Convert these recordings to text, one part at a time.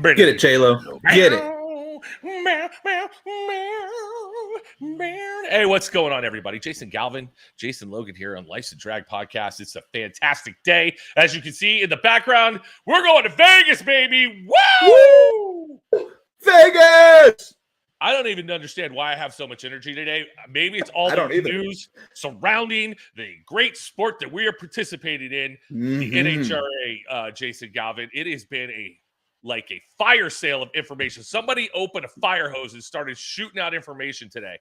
Get it, J-Lo. Get it. Hey, what's going on, everybody? Jason Galvin, Jason Logan here on Life's a Drag podcast. It's a fantastic day. As you can see in the background, we're going to Vegas, baby. Woo! Vegas! I don't even understand why I have so much energy today. Maybe it's all the news surrounding the great sport that we are participating in, the NHRA, Jason Galvin. It has been a fire sale of information. Somebody opened a fire hose and started shooting out information today.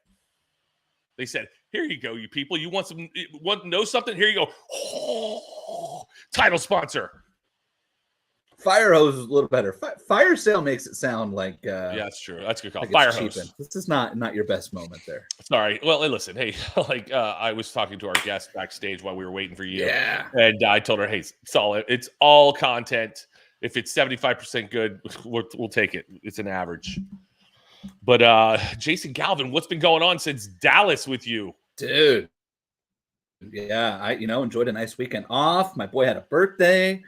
They said, here you go, you people. You want to know something? Here you go. Oh, title sponsor. Fire hose is a little better. Fire sale makes it sound like yeah, that's true. That's a good call. Like fire hose. This is not your best moment there. Sorry. Well, listen, hey, I was talking to our guest backstage while we were waiting for you. Yeah. And I told her, hey, it's all content. If it's 75% good, we'll take it. It's an average. But Jason Galvin, what's been going on since Dallas with you? Dude. Yeah, I enjoyed a nice weekend off. My boy had a birthday.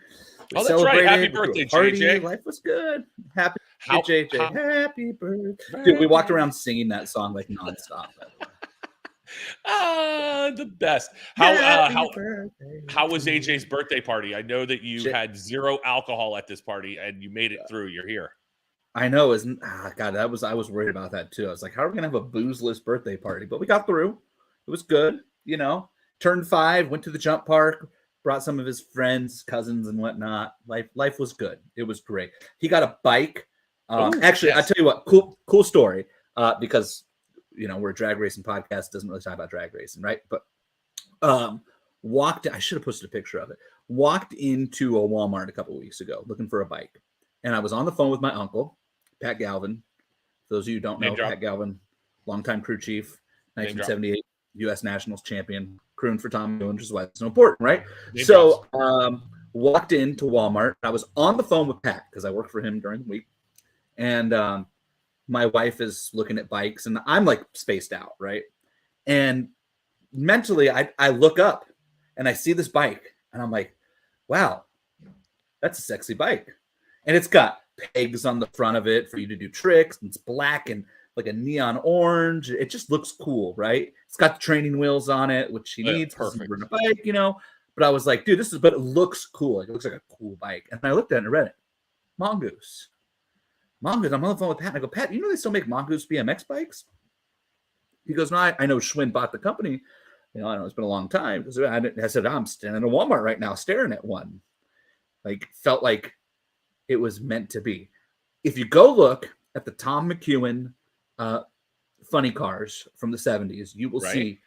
Oh, that's right. Happy birthday, JJ. Life was good. Happy JJ. Happy birthday. Dude, we walked around singing that song like nonstop. The best. How was AJ's birthday party? I know that you had zero alcohol at this party and you made it through. You're here. I know, God, I was worried about that too. I was like, how are we gonna have a boozeless birthday party? But we got through. It was good, Turned 5, went to the jump park, brought some of his friends, cousins, and whatnot. Life was good. It was great. He got a bike. Actually, yes. I'll tell you what, cool story. Because we're a drag racing podcast, doesn't really talk about drag racing, right? But I should have posted a picture of it. Walked into a Walmart a couple of weeks ago looking for a bike. And I was on the phone with my uncle, Pat Galvin. For those of you who don't know, Pat Galvin, longtime crew chief, 1978 U.S. Nationals champion, crewing for Tom Dillon, which is why it's so important, right? So walked into Walmart. I was on the phone with Pat because I worked for him during the week. And my wife is looking at bikes, and I'm like spaced out, right? And mentally, I look up, and I see this bike, and I'm like, wow, that's a sexy bike. And it's got pegs on the front of it for you to do tricks, and it's black and like a neon orange. It just looks cool, right? It's got the training wheels on it, which he needs. Perfect. For a bike, But I was like, dude, but it looks cool. Like, it looks like a cool bike. And I looked at it and read it. Mongoose. I'm on the phone with Pat, and I go, Pat, they still make Mongoose BMX bikes? He goes, no, I know Schwinn bought the company. I know it's been a long time. I said, I'm standing in a Walmart right now staring at one. Like, felt like it was meant to be. If you go look at the Tom McEwen funny cars from the 70s, you will see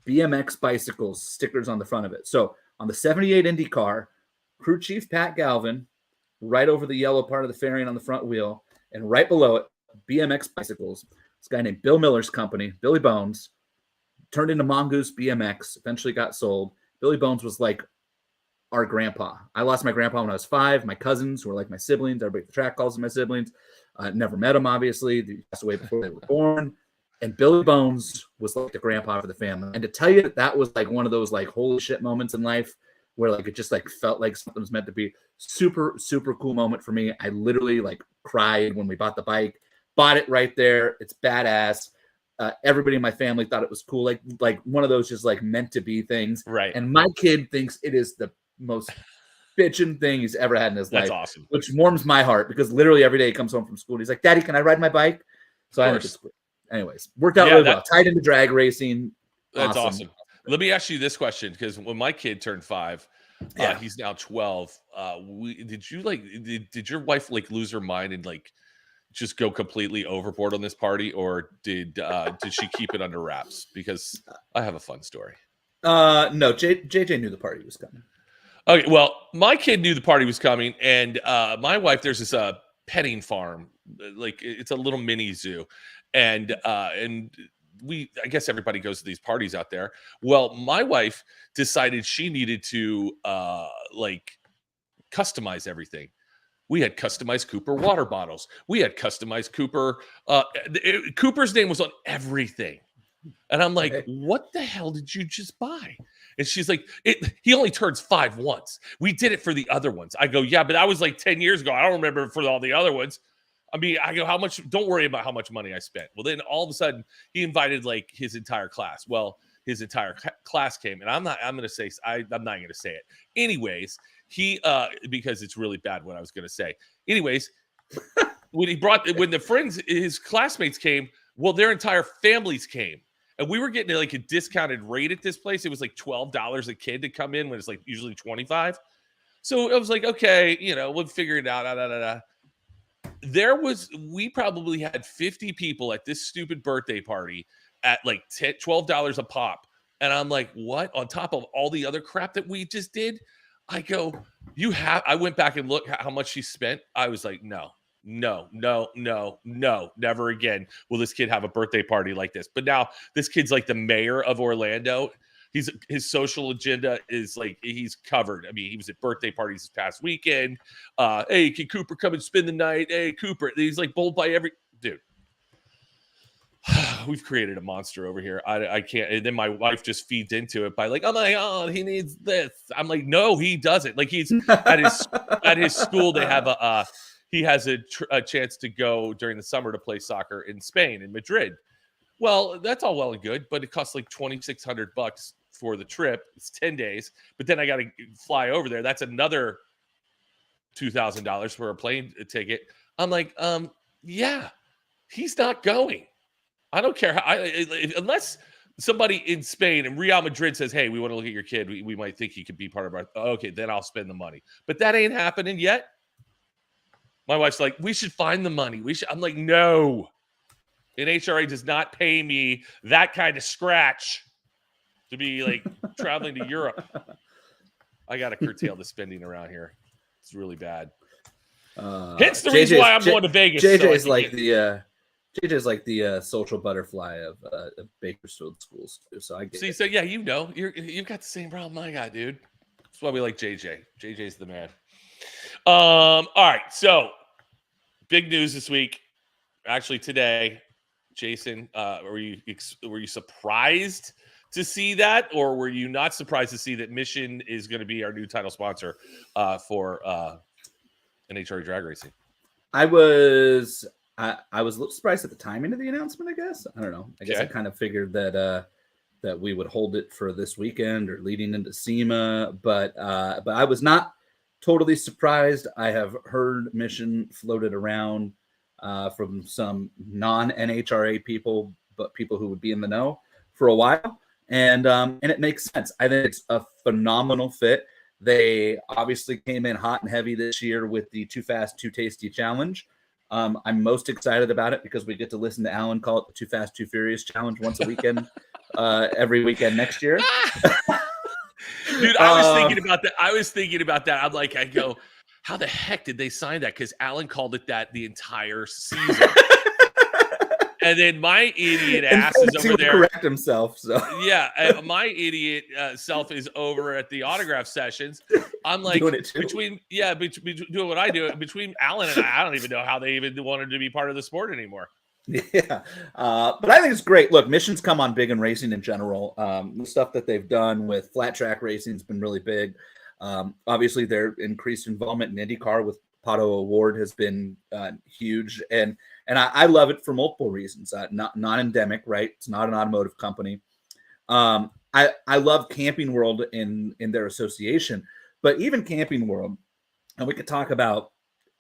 BMX bicycles, stickers on the front of it. So on the 78 Indy car, crew chief Pat Galvin, right over the yellow part of the fairing on the front wheel, and right below it, BMX bicycles. This guy named Bill Miller's company, Billy Bones, turned into Mongoose BMX, eventually got sold. Billy Bones was like our grandpa. I lost my grandpa when I was 5. My cousins were like my siblings. Everybody at the track calls them my siblings. Never met them, obviously. They passed away before they were born. And Billy Bones was like the grandpa for the family. And to tell you that was like one of those like holy shit moments in life where like it just like felt like something was meant to be. Super, super cool moment for me. I literally like cried when we bought the bike. Bought it right there. It's badass. Everybody in my family thought it was cool. Like one of those just like meant to be things. Right. And my kid thinks it is the most bitchin' thing he's ever had in his life. That's awesome. Which warms my heart because literally every day he comes home from school. He's like, Daddy, can I ride my bike? So I think it's cool. Anyways, worked out really well. Tied into drag racing. That's awesome. Let me ask you this question, because when my kid turned 5, he's now 12. Did your wife like lose her mind and like just go completely overboard on this party, or did she keep it under wraps? Because I have a fun story. No, JJ knew the party was coming. Okay, well, my kid knew the party was coming, and my wife, there's this petting farm, like it's a little mini zoo, and I guess everybody goes to these parties out there. Well, my wife decided she needed to customize everything. We had customized Cooper water bottles. We had customized Cooper. Cooper's name was on everything. And I'm like, what the hell did you just buy? And she's like, he only turns 5 once. We did it for the other ones. I go, yeah, but that was like 10 years ago. I don't remember for all the other ones. I mean, I go, how much? Don't worry about how much money I spent. Well, then all of a sudden, he invited like his entire class. Well, his entire class came, and I'm not going to say it. Anyways, he because it's really bad what I was going to say. Anyways, when the friends, his classmates came, well, their entire families came. And we were getting like a discounted rate at this place. It was like $12 a kid to come in when it's like usually $25. So I was like, okay, we'll figure it out. We probably had 50 people at this stupid birthday party at like $12 a pop. And I'm like, what? On top of all the other crap that we just did? I go, I went back and looked how much she spent. I was like, no, never again will this kid have a birthday party like this. But now this kid's like the mayor of Orlando. His social agenda is like he's covered. I mean, he was at birthday parties this past weekend. Hey, can Cooper come and spend the night? Hey, Cooper. He's like bowled by every dude. We've created a monster over here. I can't. And then my wife just feeds into it by like, oh my God, he needs this. I'm like, no, he doesn't. Like he's at his school. They have he has a chance to go during the summer to play soccer in Spain, in Madrid. Well, that's all well and good, but it costs like $2,600 for the trip. It's 10 days, but then I got to fly over there. That's another $2,000 for a plane ticket. I'm like, yeah, he's not going. I don't care unless somebody in Spain and Real Madrid says, hey, we want to look at your kid. We might think he could be part of our, okay, then I'll spend the money. But that ain't happening yet. My wife's like, we should find the money. I'm like, no. NHRA does not pay me that kind of scratch to be like traveling to Europe. I got to curtail the spending around here. It's really bad. Hence the reason why I'm going to Vegas. JJ's JJ's like the social butterfly of Bakersfield schools. So I get it. So yeah, you've got the same problem I got, dude. That's why we like JJ. JJ's the man. All right, so big news this week. Actually, today, Jason, were you surprised to see that, or were you not surprised to see that Mission is going to be our new title sponsor for NHRA drag racing? I was a little surprised at the timing of the announcement. I guess I don't know. I guess I kind of figured that that we would hold it for this weekend or leading into SEMA, but I was not totally surprised. I have heard Mission floated around from some non-NHRA people, but people who would be in the know for a while. And it makes sense. I think it's a phenomenal fit. They obviously came in hot and heavy this year with the Too Fast, Too Tasty challenge. I'm most excited about it because we get to listen to Alan call it the Too Fast, Too Furious challenge once a weekend, every weekend next year. Dude, I was thinking about that. I'm like, I go, how the heck did they sign that? Because Alan called it that the entire season. And then my idiot ass is over there. Correct himself. So yeah, my idiot self is over at the autograph sessions. I'm like, between doing what I do, between Alan and I don't even know how they even wanted to be part of the sport anymore. Yeah, but I think it's great. Look, Mission's come on big in racing in general. The stuff that they've done with flat track racing has been really big. Obviously, their increased involvement in IndyCar with Pato Award has been huge, and I love it for multiple reasons. Not endemic, right? It's not an automotive company. I love Camping World in their association, but even Camping World, and we could talk about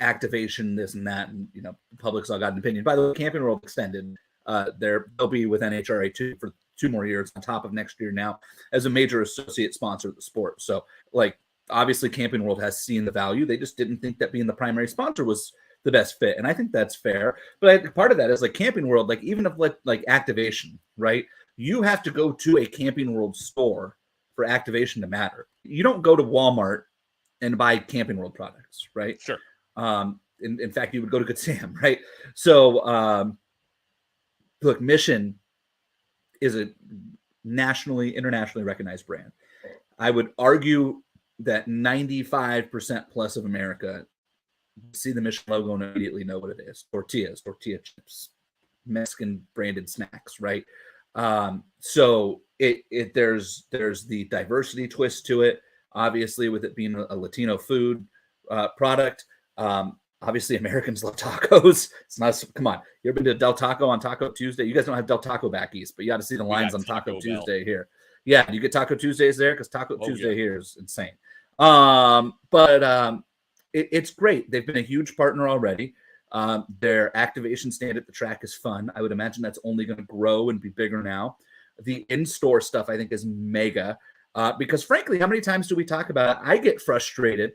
activation, this and that, and the public's all got an opinion. By the way, Camping World extended. They'll be with NHRA too for 2 more years on top of next year now as a major associate sponsor of the sport. So, like, obviously, Camping World has seen the value. They just didn't think that being the primary sponsor was the best fit, and I think that's fair. But part of that is like Camping World, like even if like activation, right? You have to go to a Camping World store for activation to matter. You don't go to Walmart and buy Camping World products, right? Sure. In fact, you would go to Good Sam, right? So, look, Mission is a internationally recognized brand. I would argue that 95% plus of America see the Mission logo and immediately know what it is. Tortilla chips, Mexican branded snacks, right? So there's the diversity twist to it, obviously, with it being a Latino food product. obviously Americans love tacos. It's not, come on. You ever been to Del Taco on Taco Tuesday? You guys don't have Del Taco back east, but you got to see the lines on Taco Tuesday here. Yeah, you get Taco Tuesdays there because Taco Tuesday here is insane. It's great. They've been a huge partner already. Their activation stand at the track is fun. I would imagine that's only going to grow and be bigger now. The in-store stuff, I think, is mega because, frankly, how many times do we talk about it? I get frustrated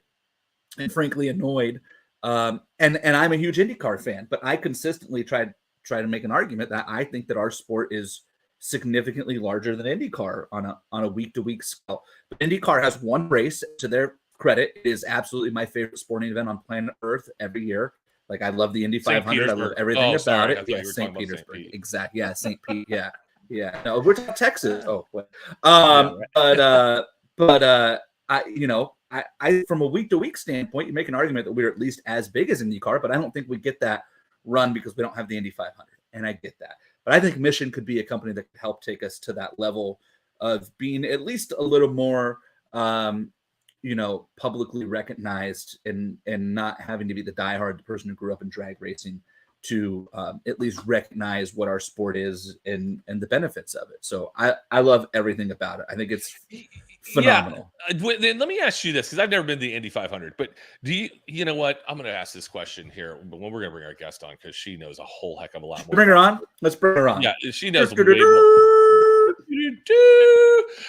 and, frankly, annoyed. And I'm a huge IndyCar fan, but I consistently try to make an argument that I think that our sport is significantly larger than IndyCar on a week-to-week scale. But IndyCar has one race. To their credit, it is absolutely my favorite sporting event on planet Earth every year. Like, I love the Indy 500. I love everything about it. Yeah, St. Petersburg. Exactly. Yeah, St. Pete. Yeah. Yeah. No, we're talking Texas. Oh, what? I from a week-to-week standpoint, you make an argument that we're at least as big as IndyCar, but I don't think we get that run because we don't have the Indy 500, and I get that. But I think Mission could be a company that could help take us to that level of being at least a little more, publicly recognized and not having to be the diehard, the person who grew up in drag racing, to at least recognize what our sport is and the benefits of it. So I love everything about it. I think it's phenomenal. Yeah. Then let me ask you this, because I've never been to the Indy 500, but you know what? I'm going to ask this question here when we're going to bring our guest on, because she knows a whole heck of a lot more. Bring her on. Let's bring her on. Yeah, she knows way more.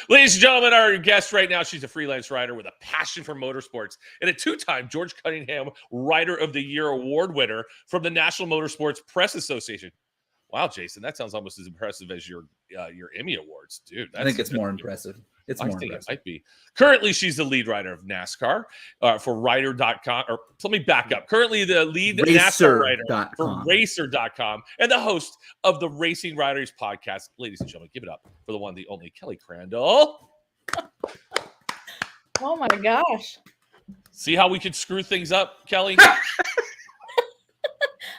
Ladies and gentlemen, our guest right now, she's a freelance writer with a passion for motorsports and a two-time George Cunningham Writer of the Year award winner from the National Motorsports Press Association. Wow, Jason, that sounds almost as impressive as your Emmy Awards, dude. I think it's more impressive. It's more impressive. It might be. Currently, she's the lead writer of NASCAR for Writer.com. Or let me back up. Currently, the lead NASCAR writer for Racer.com and the host of the Racing Writers podcast. Ladies and gentlemen, give it up for the one, the only Kelly Crandall. Oh my gosh! See how we could screw things up, Kelly?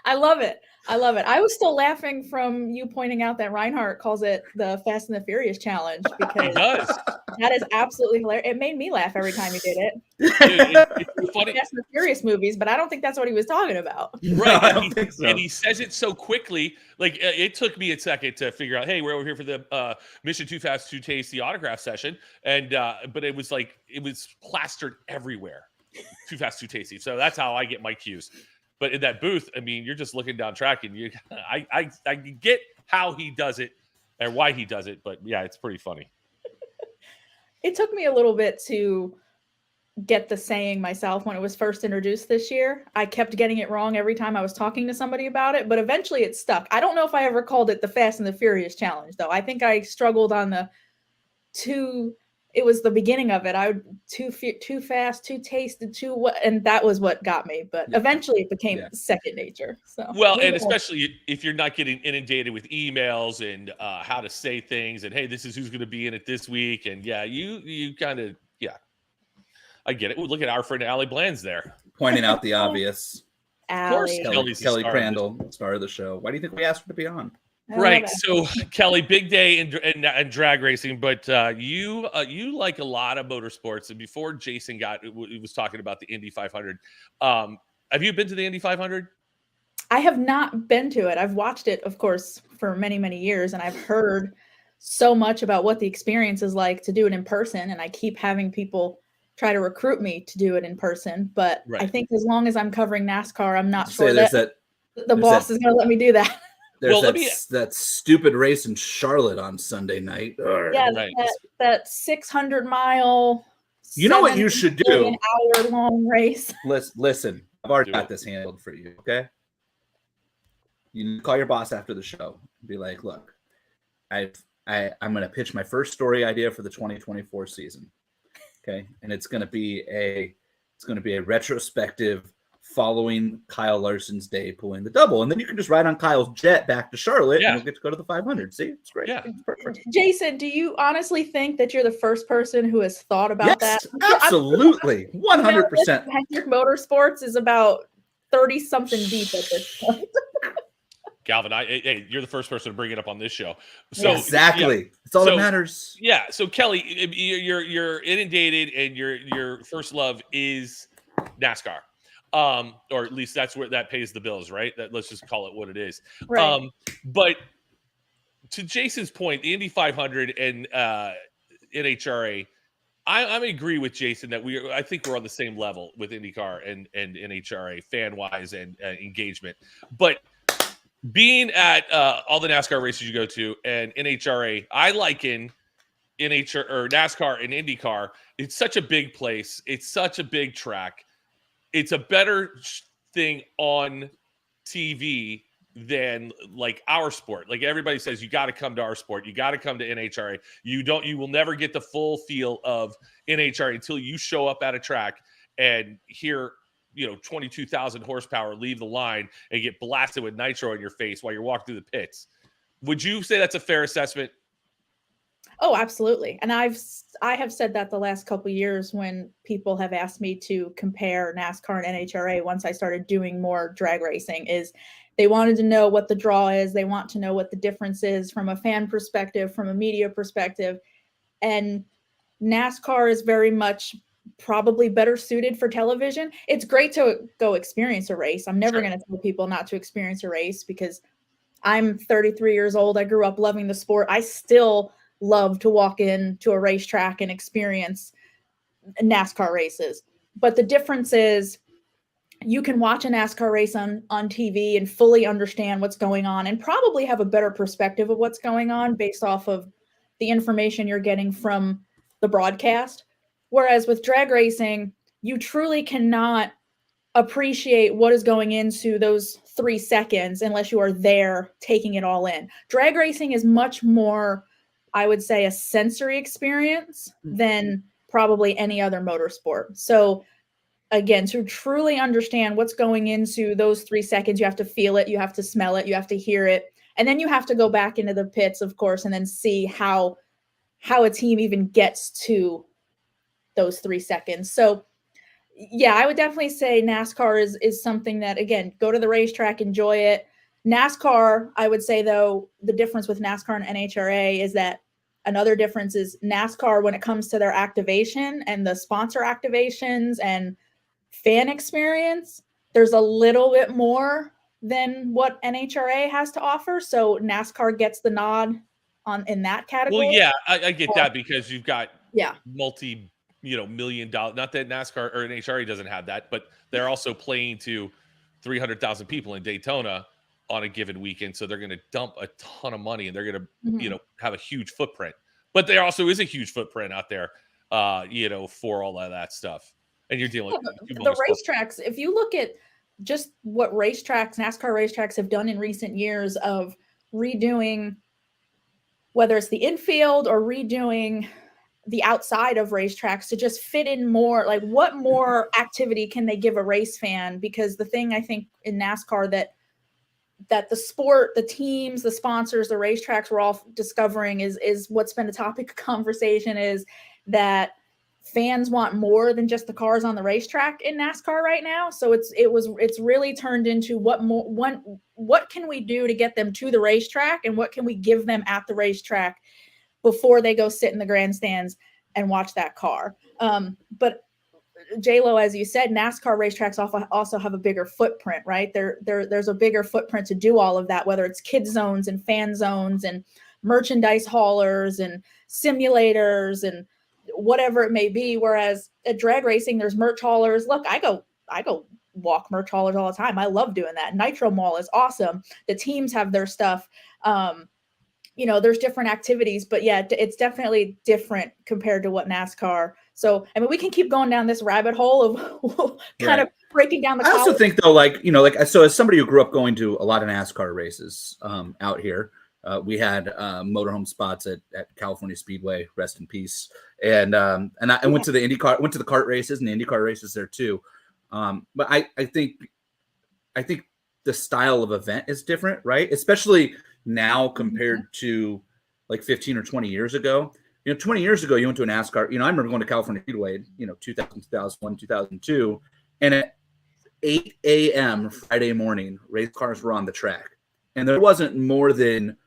I love it. I love it. I was still laughing from you pointing out that Reinhart calls it the Fast and the Furious challenge, because that is absolutely hilarious. It made me laugh every time he did it. It's funny. Fast and the Furious movies, but I don't think that's what he was talking about. Right. No, I don't think so. And he says it so quickly. Like, it took me a second to figure out, hey, we're over here for the Mission Too Fast, Too Tasty autograph session. And but it was like, it was plastered everywhere. Too Fast, Too Tasty. So that's how I get my cues. But in that booth, I mean, you're just looking down track, and I get how he does it and why he does it. But yeah, it's pretty funny. It took me a little bit to get the saying myself when it was first introduced this year. I kept getting it wrong every time I was talking to somebody about it, but eventually it stuck. I don't know if I ever called it the Fast and the Furious challenge, though. I think I struggled on the it was the beginning of it. I would too fast, too tasted, too what, and that was what got me. But eventually, it became second nature. So and especially if you're not getting inundated with emails and how to say things, and hey, this is who's going to be in it this week, and you kind of I get it. Look at our friend Allie Bland's there, pointing out the obvious. Of course, Kelly Crandall, star of the show. Why do you think we asked her to be on? Right. So, Kelly, big day in drag racing, but you like a lot of motorsports. And before Jason was talking about the Indy 500, have you been to the Indy 500? I have not been to it. I've watched it, of course, for many, many years, and I've heard so much about what the experience is like to do it in person. And I keep having people try to recruit me to do it in person. But I think as long as I'm covering NASCAR, I'm not sure that the boss is going to let me do that. There's that stupid race in Charlotte on Sunday night. Yeah, that 600-mile. You know what you should do? An hour-long race. Listen, I've already got this handled for you. Okay. You call your boss after the show. Be like, look, I'm going to pitch my first story idea for the 2024 season. Okay, and it's going to be a retrospective following Kyle Larson's day pulling the double. And then you can just ride on Kyle's jet back to Charlotte and you'll get to go to the 500. See, it's great. Yeah. It's perfect. Jason, do you honestly think that you're the first person who has thought about that? Absolutely. 100%. Hendrick Motorsports is about 30-something deep at this point. Galvin, hey, you're the first person to bring it up on this show. So exactly. It's all that matters. Yeah. So Kelly, you're inundated and your first love is NASCAR. or at least that's where that pays the bills, right? Let's just call it what it is. Right. But to Jason's point, the Indy 500 and NHRA, I agree with Jason that I think we're on the same level with IndyCar and NHRA fan wise and engagement. But being at all the NASCAR races you go to and NHRA, I liken NASCAR and IndyCar. It's such a big place. It's such a big track. It's a better thing on TV than like our sport. Like everybody says, you got to come to our sport. You got to come to NHRA. You will never get the full feel of NHRA until you show up at a track and hear, 22,000 horsepower leave the line and get blasted with nitro in your face while you're walking through the pits. Would you say that's a fair assessment? Oh, absolutely. And I have said that the last couple of years when people have asked me to compare NASCAR and NHRA once I started doing more drag racing, is they wanted to know what the draw is. They want to know what the difference is from a fan perspective, from a media perspective. And NASCAR is very much probably better suited for television. It's great to go experience a race. I'm never going to tell people not to experience a race because I'm 33 years old. I grew up loving the sport. I still love to walk into a racetrack and experience NASCAR races. But the difference is you can watch a NASCAR race on TV and fully understand what's going on and probably have a better perspective of what's going on based off of the information you're getting from the broadcast. Whereas with drag racing, you truly cannot appreciate what is going into those 3 seconds unless you are there taking it all in. Drag racing is much more, I would say, a sensory experience than probably any other motorsport. So again, to truly understand what's going into those 3 seconds, you have to feel it, you have to smell it, you have to hear it. And then you have to go back into the pits, of course, and then see how a team even gets to those 3 seconds. So yeah, I would definitely say NASCAR is something that, again, go to the racetrack, enjoy it. NASCAR, I would say, though, the difference with NASCAR and NHRA is that another difference is NASCAR, when it comes to their activation and the sponsor activations and fan experience, there's a little bit more than what NHRA has to offer. So NASCAR gets the nod in that category. Well, yeah, I get that because you've got multi $1 million. Not that NASCAR or NHRA doesn't have that, but they're also playing to 300,000 people in Daytona on a given weekend. So they're going to dump a ton of money and they're going to, have a huge footprint. But there also is a huge footprint out there, for all of that stuff. And you're dealing with the racetracks. If you look at just what NASCAR racetracks have done in recent years of redoing, whether it's the infield or redoing the outside of racetracks to just fit in more, like what more activity can they give a race fan? Because the thing I think in NASCAR that the sport, the teams, the sponsors, the racetracks we're all discovering is what's been a topic of conversation is that fans want more than just the cars on the racetrack in NASCAR right now. So it's really turned into what can we do to get them to the racetrack and what can we give them at the racetrack before they go sit in the grandstands and watch that car. But J-Lo, as you said, NASCAR racetracks also have a bigger footprint, right? There's a bigger footprint to do all of that, whether it's kid zones and fan zones and merchandise haulers and simulators and whatever it may be. Whereas at drag racing, there's merch haulers. Look, I go walk merch haulers all the time. I love doing that. Nitro Mall is awesome. The teams have their stuff. There's different activities, but yeah, it's definitely different compared to what NASCAR. So, I mean, we can keep going down this rabbit hole of kind of breaking down the. I also think though, so as somebody who grew up going to a lot of NASCAR races out here, we had motorhome spots at California Speedway, rest in peace. And I went to the kart races and the IndyCar races there too. But I think the style of event is different, right? Especially now compared to like 15 or 20 years ago. 20 years ago, you went to a NASCAR. I remember going to California Speedway, 2000, 2001, 2002. And at 8 a.m. Friday morning, race cars were on the track. And there wasn't more than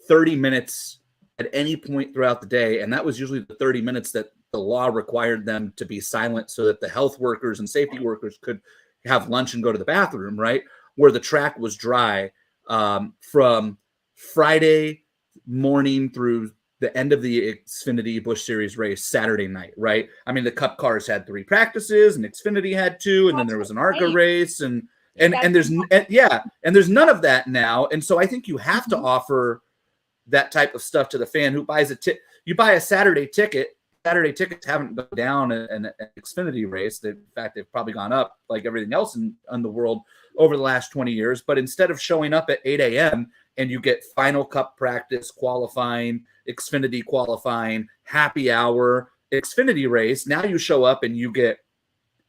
30 minutes at any point throughout the day. And that was usually the 30 minutes that the law required them to be silent so that the health workers and safety workers could have lunch and go to the bathroom, right? Where the track was dry from Friday morning through the end of the Xfinity Busch Series race Saturday night, right? I mean, the Cup cars had 3 practices, and Xfinity had 2, and then there was an ARCA race, and there's none of that now. And so I think you have to offer that type of stuff to the fan who buys you buy a Saturday ticket. Saturday tickets haven't gone down in an Xfinity race. In fact, they've probably gone up like everything else in the world over the last 20 years. But instead of showing up at 8 a.m. and you get final Cup practice, qualifying, Xfinity qualifying, happy hour, Xfinity race, now you show up and you get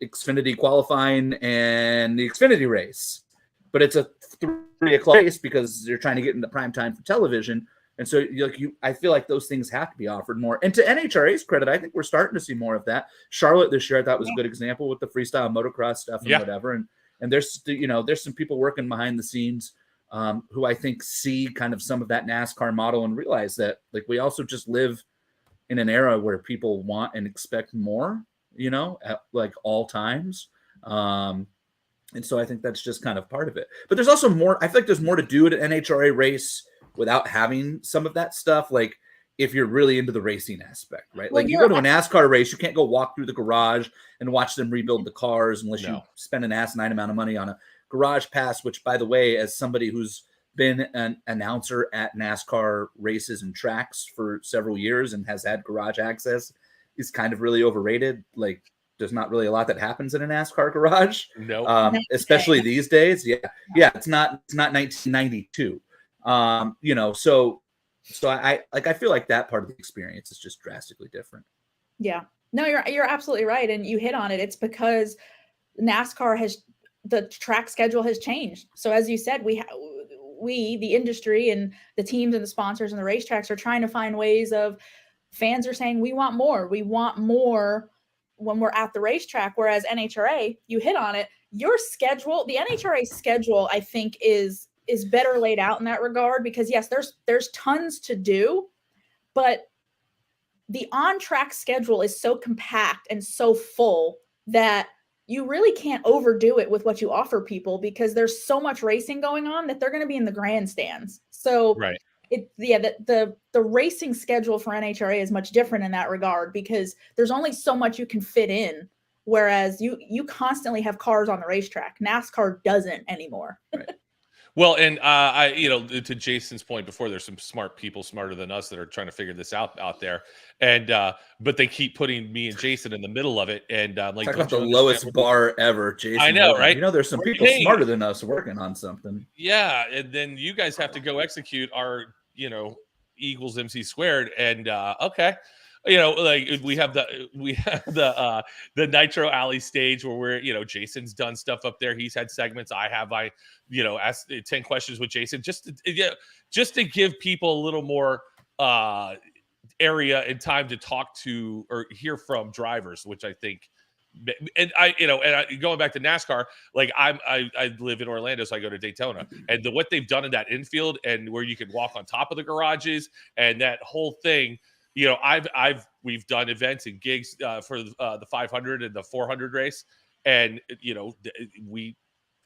Xfinity qualifying and the Xfinity race. But it's a 3 o'clock race because you're trying to get into prime time for television. And so I feel like those things have to be offered more. And to NHRA's credit, I think we're starting to see more of that. Charlotte this year, I thought was a good example with the freestyle motocross stuff and whatever. And there's some people working behind the scenes who I think see kind of some of that NASCAR model and realize that like we also just live in an era where people want and expect more, at like all times. And so I think that's just kind of part of it. But there's also more. I feel like there's more to do at an NHRA race without having some of that stuff. Like if you're really into the racing aspect, right? Like you go to a NASCAR race, you can't go walk through the garage and watch them rebuild the cars unless you spend an asinine amount of money on a garage pass, which by the way, as somebody who's been an announcer at NASCAR races and tracks for several years and has had garage access, is kind of really overrated. Like there's not really a lot that happens in a NASCAR garage. Especially these days. It's not 1992. So I feel like that part of the experience is just drastically different. Yeah, no, you're absolutely right. And you hit on it. It's because NASCAR the track schedule has changed. So as you said, we, the industry and the teams and the sponsors and the racetracks are trying to find ways of fans are saying, we want more when we're at the racetrack. Whereas NHRA, you hit on it, your schedule, the NHRA schedule, I think is better laid out in that regard because yes, there's tons to do, but the on-track schedule is so compact and so full that you really can't overdo it with what you offer people because there's so much racing going on that they're going to be in the grandstands. So the racing schedule for NHRA is much different in that regard because there's only so much you can fit in. Whereas you constantly have cars on the racetrack. NASCAR doesn't anymore. Right. Well, and to Jason's point before, there's some smart people smarter than us that are trying to figure this out there, and but they keep putting me and Jason in the middle of it, and like talk about the lowest bar ever, Jason. I know, right? There's some people smarter than us working on something. Yeah, and then you guys have to go execute our, equals MC squared, and okay. Like we have the Nitro Alley stage where we're, Jason's done stuff up there. He's had segments. I asked 10 questions with Jason just to give people a little more area and time to talk to or hear from drivers, which I think, and going back to NASCAR, like I live in Orlando, so I go to Daytona, and what they've done in that infield and where you can walk on top of the garages and that whole thing. We've done events and gigs for the 500 and the 400 race, and we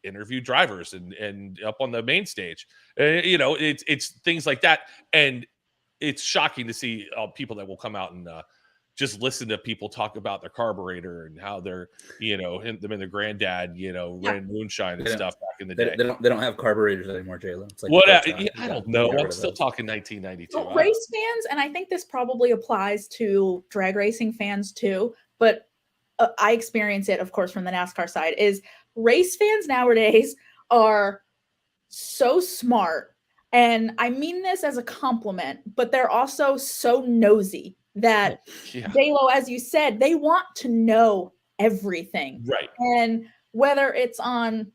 interview drivers and up on the main stage. It's things like that, and it's shocking to see people that will come out and just listen to people talk about their carburetor and how they're, them and their granddad, ran moonshine and stuff back in the day. They don't have carburetors anymore, Jayla. It's like I don't know. I'm still talking 1992. Well, race fans, and I think this probably applies to drag racing fans too, but I experience it, of course, from the NASCAR side, is race fans nowadays are so smart. And I mean this as a compliment, but they're also so nosy. That J-Lo, as you said, they want to know everything. Right. And whether it's on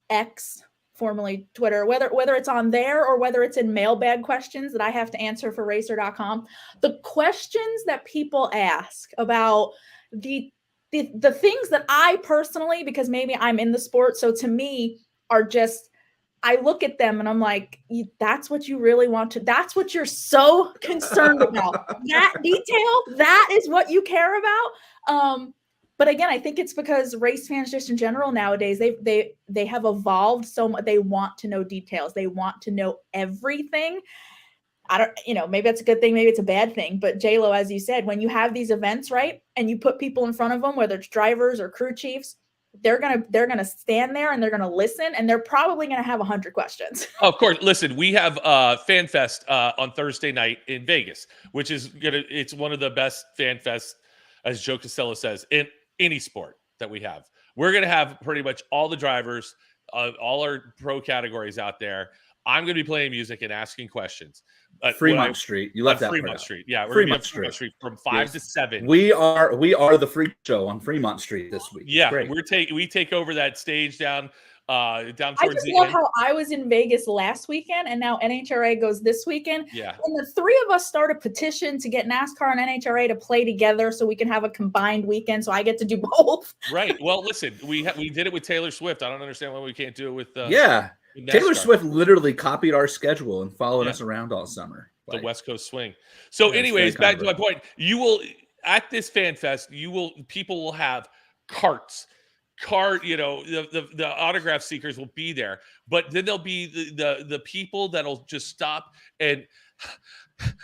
X, formerly Twitter, whether it's on there or whether it's in mailbag questions that I have to answer for racer.com, the questions that people ask about the things that I personally, because maybe I'm in the sport, so to me are just, I look at them and I'm like, that's what you really want to, that's what you're so concerned about. That detail, that is what you care about. But again, I think it's because race fans just in general nowadays, they have evolved so much. They want to know details. They want to know everything. I don't, maybe that's a good thing, maybe it's a bad thing. But J-Lo, as you said, when you have these events, right, and you put people in front of them, whether it's drivers or crew chiefs, they're gonna stand there and they're gonna listen, and they're probably gonna have 100 questions. Of course, listen, we have Fan Fest on Thursday night in Vegas, which is it's one of the best Fan Fest, as Joe Costello says, in any sport that we have. We're gonna have pretty much all the drivers, all our pro categories out there. I'm going to be playing music and asking questions. Fremont Street. You left that Fremont Street. Yeah, we're Fremont Street from 5 to 7. We are the freak show on Fremont Street this week. Yeah, we take over that stage down towards the end. I just love how I was in Vegas last weekend, and now NHRA goes this weekend. Yeah, and the three of us start a petition to get NASCAR and NHRA to play together, so we can have a combined weekend. So I get to do both. Right. Well, listen, we did it with Taylor Swift. I don't understand why we can't do it with. Taylor Swift literally copied our schedule and followed us around all summer. The West Coast swing. So, anyways, back to my point. You will at this Fan Fest. People will have carts. The autograph seekers will be there, but then there'll be the people that'll just stop and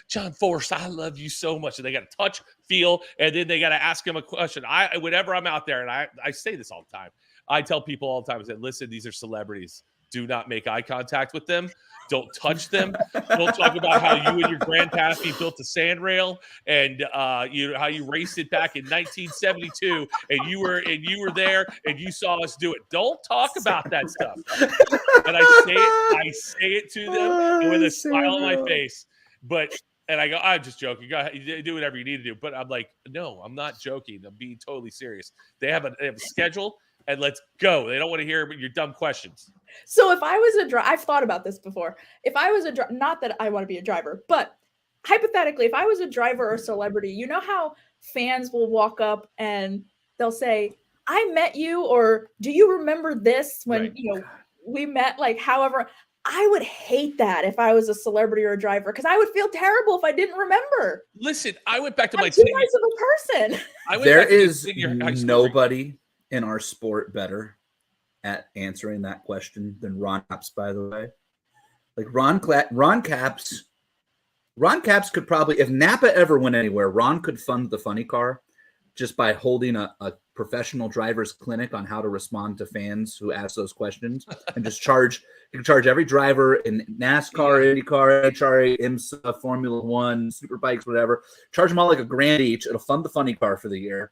John Force, I love you so much, and they got to touch, feel, and then they got to ask him a question. Whenever I'm out there, and I say this all the time. I tell people all the time, I say, listen, these are celebrities. Do not make eye contact with them. Don't touch them. Don't talk about how you and your grandpappy built a sand rail and how you raced it back in 1972 and you were there and you saw us do it. Don't talk about that stuff. And I say it to them with a smile on my face. And I go, I'm just joking. Go ahead, do whatever you need to do. But I'm like, no, I'm not joking. I'm being totally serious. They have a schedule. And let's go. They don't want to hear your dumb questions. So if I was a driver, I've thought about this before. If I was not that I want to be a driver, but hypothetically, if I was a driver or a celebrity, you know how fans will walk up and they'll say, I met you, or do you remember this when, we met, like, however. I would hate that if I was a celebrity or a driver, because I would feel terrible if I didn't remember. Listen, I went back to my too nice of a person. There is nobody in our sport better at answering that question than Ron Capps, by the way. Like Ron Capps could probably, if Napa ever went anywhere, Ron could fund the funny car just by holding a professional driver's clinic on how to respond to fans who ask those questions, and just charge every driver in NASCAR, IndyCar, HRA, IMSA, Formula One, Superbikes, whatever, charge them all like $1,000 each. It'll fund the funny car for the year.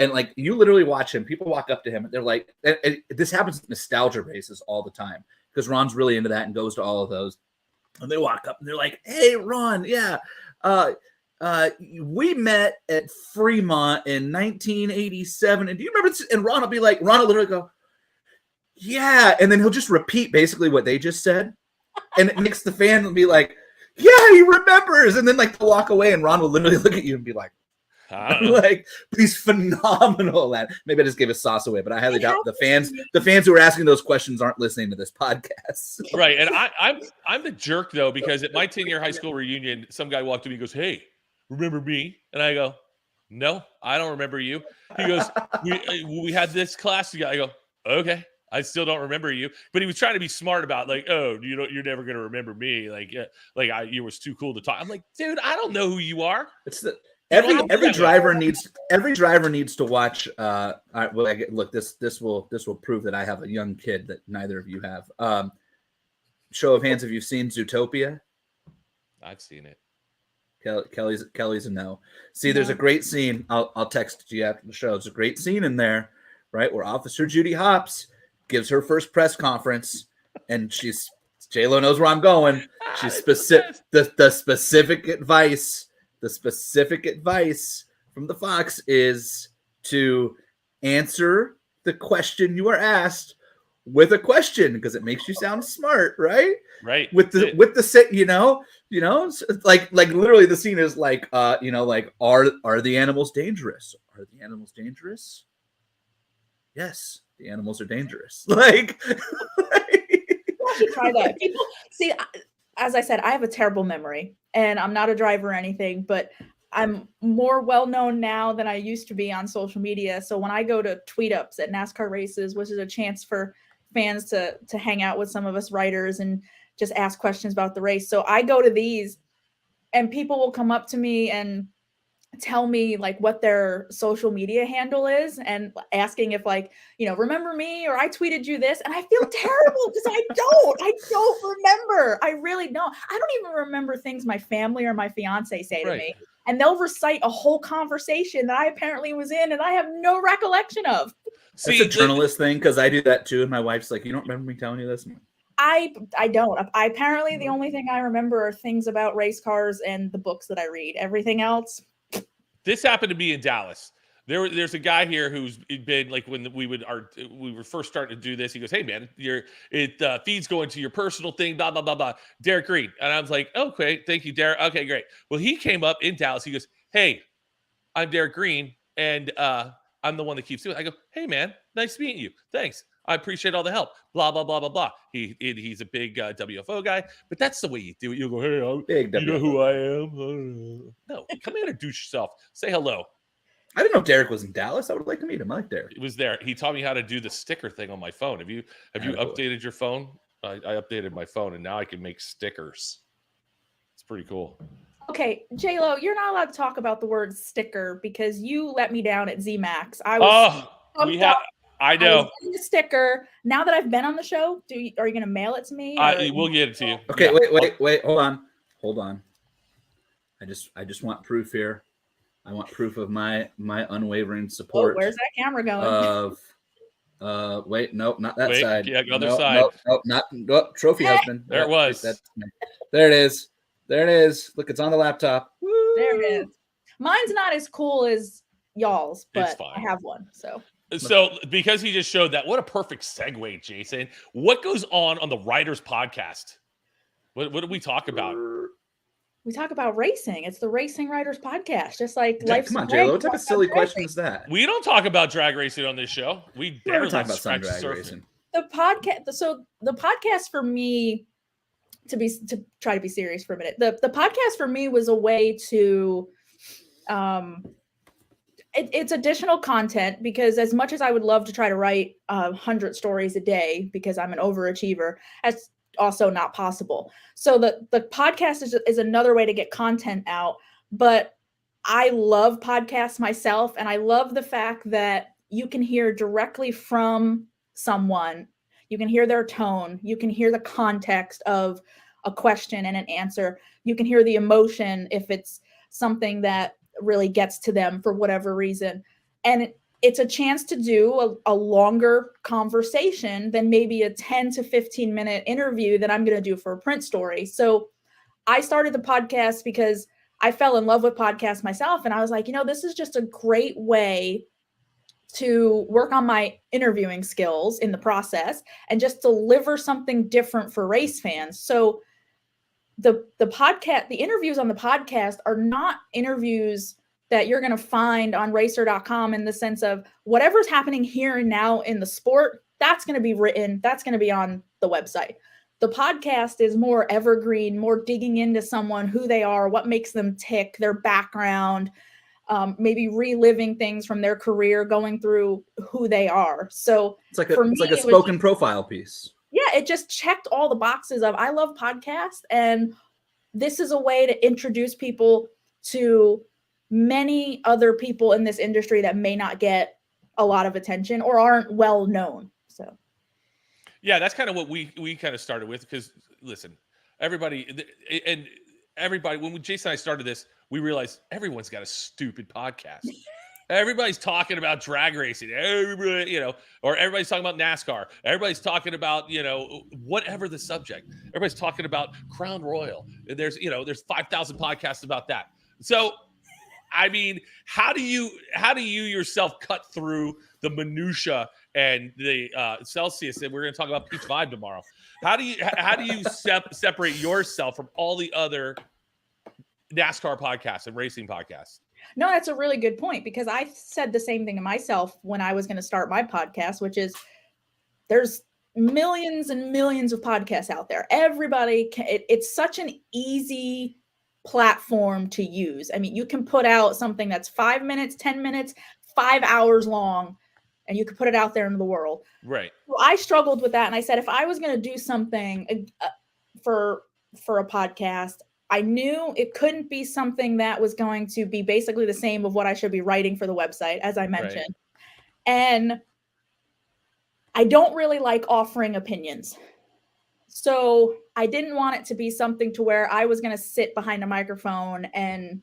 And like, you literally watch him, people walk up to him and they're like, and this happens at nostalgia races all the time because Ron's really into that and goes to all of those. And they walk up and they're like, hey, Ron, yeah. We met at Fremont in 1987. And do you remember? And Ron will literally go, yeah. And then he'll just repeat basically what they just said. And it makes the fan be like, yeah, he remembers. And then like they'll walk away and Ron will literally look at you and be like, like, but he's phenomenal at. Maybe I just gave a sauce away, but I highly doubt the fans who are asking those questions aren't listening to this podcast. Right. And I'm the jerk though, because at my 10-year high school reunion, some guy walked to me and goes, hey, remember me? And I go, no, I don't remember you. He goes, we had this class together. I go, okay, I still don't remember you. But he was trying to be smart about like, oh, you're never going to remember me. You was too cool to talk. I'm like, dude, I don't know who you are. Every driver needs to watch. Look, this will prove that I have a young kid that neither of you have. Show of hands, have you seen Zootopia? I've seen it. Kelly's a no. See, there's a great scene. I'll text you after the show. There's a great scene in there, right, where Officer Judy Hopps gives her first press conference, and J-Lo knows where I'm going. She's specific. The specific advice. The specific advice from the Fox is to answer the question you are asked with a question, because it makes you sound smart, right? Right. With the set, like literally the scene is like, are the animals dangerous? Are the animals dangerous? Yes, the animals are dangerous. Like, I should try that. People see. As I said, I have a terrible memory, and I'm not a driver or anything, but I'm more well known now than I used to be on social media. So when I go to tweet ups at NASCAR races, which is a chance for fans to hang out with some of us writers and just ask questions about the race. So I go to these and people will come up to me and tell me like what their social media handle is and asking if like, remember me or I tweeted you this. And I feel terrible because I don't remember. I really don't. I don't even remember things my family or my fiance say to me. And they'll recite a whole conversation that I apparently was in and I have no recollection of. That's a journalist thing because I do that too. And my wife's like, you don't remember me telling you this? I don't. Apparently the only thing I remember are things about race cars and the books that I read. Everything else. This happened to be in Dallas. There's a guy here who's been like when we were first starting to do this. He goes, "Hey man, feed's going to your personal thing, blah blah blah blah." Derek Green, and I was like, "Okay, thank you, Derek. Okay, great." Well, he came up in Dallas. He goes, "Hey, I'm Derek Green, and I'm the one that keeps doing it." I go, "Hey man, nice meeting you. Thanks. I appreciate all the help." Blah blah blah blah blah. He's a big WFO guy, but that's the way you do it. You go, "Hey, you know who I am?" No, come introduce yourself. Say hello. I didn't know Derek was in Dallas. I would like to meet him. I like Derek. He was there. He taught me how to do the sticker thing on my phone. Have you updated your phone? I updated my phone, and now I can make stickers. It's pretty cool. Okay, J-Lo, you're not allowed to talk about the word sticker because you let me down at ZMAX. I know. I was getting a sticker. Now that I've been on the show, are you going to mail it to me? We'll get it to you. Okay, wait. Hold on. I just want proof here. I want proof of my unwavering support. Where's that camera going? Wait, nope, not that side. Yeah, other side. Nope, trophy husband. There it was. There it is. There it is. Look, it's on the laptop. Woo! There it is. Mine's not as cool as y'all's, but I have one. So because he just showed that, what a perfect segue, Jason. What goes on the Writers Podcast? What do we talk about? We talk about racing. It's the Racing Writers Podcast, just like life. Come on, J-Lo. What type of silly question is that? We don't talk about drag racing on this show. We barely talk about some drag racing. The podcast for me, to try to be serious for a minute. The podcast for me was a way to, it's additional content because as much as I would love to try to write 100 stories a day because I'm an overachiever, that's also not possible. So the podcast is another way to get content out. But I love podcasts myself, and I love the fact that you can hear directly from someone. You can hear their tone. You can hear the context of a question and an answer. You can hear the emotion if it's something that really gets to them for whatever reason. And it's a chance to do a longer conversation than maybe a 10 to 15 minute interview that I'm going to do for a print story. So I started the podcast because I fell in love with podcasts myself. And I was like, this is just a great way to work on my interviewing skills in the process and just deliver something different for race fans. So the podcast, the interviews on the podcast are not interviews that you're going to find on racer.com in the sense of whatever's happening here and now in the sport, that's going to be written, that's going to be on the website. The podcast is more evergreen, more digging into someone, who they are, what makes them tick, their background, maybe reliving things from their career, going through who they are. So it's like a spoken profile piece. Yeah, it just checked all the boxes of I love podcasts, and this is a way to introduce people to many other people in this industry that may not get a lot of attention or aren't well known. So yeah, that's kind of what we kind of started with, because listen, everybody when Jason and I started this, we realized everyone's got a stupid podcast. Everybody's talking about drag racing, everybody, or everybody's talking about NASCAR. Everybody's talking about, whatever the subject. Everybody's talking about Crown Royal. There's 5,000 podcasts about that. So, I mean, how do you yourself cut through the minutia and the Celsius? And we're going to talk about Peach Vibe tomorrow. How do you separate yourself from all the other NASCAR podcasts and racing podcasts? No, that's a really good point, because I said the same thing to myself when I was going to start my podcast, which is there's millions and millions of podcasts out there. Everybody it's such an easy platform to use. I mean, you can put out something that's 5 minutes, 10 minutes, 5 hours long, and you can put it out there into the world. Right. So I struggled with that. And I said, if I was going to do something for a podcast, I knew it couldn't be something that was going to be basically the same of what I should be writing for the website, as I mentioned. Right. And I don't really like offering opinions. So I didn't want it to be something to where I was going to sit behind a microphone and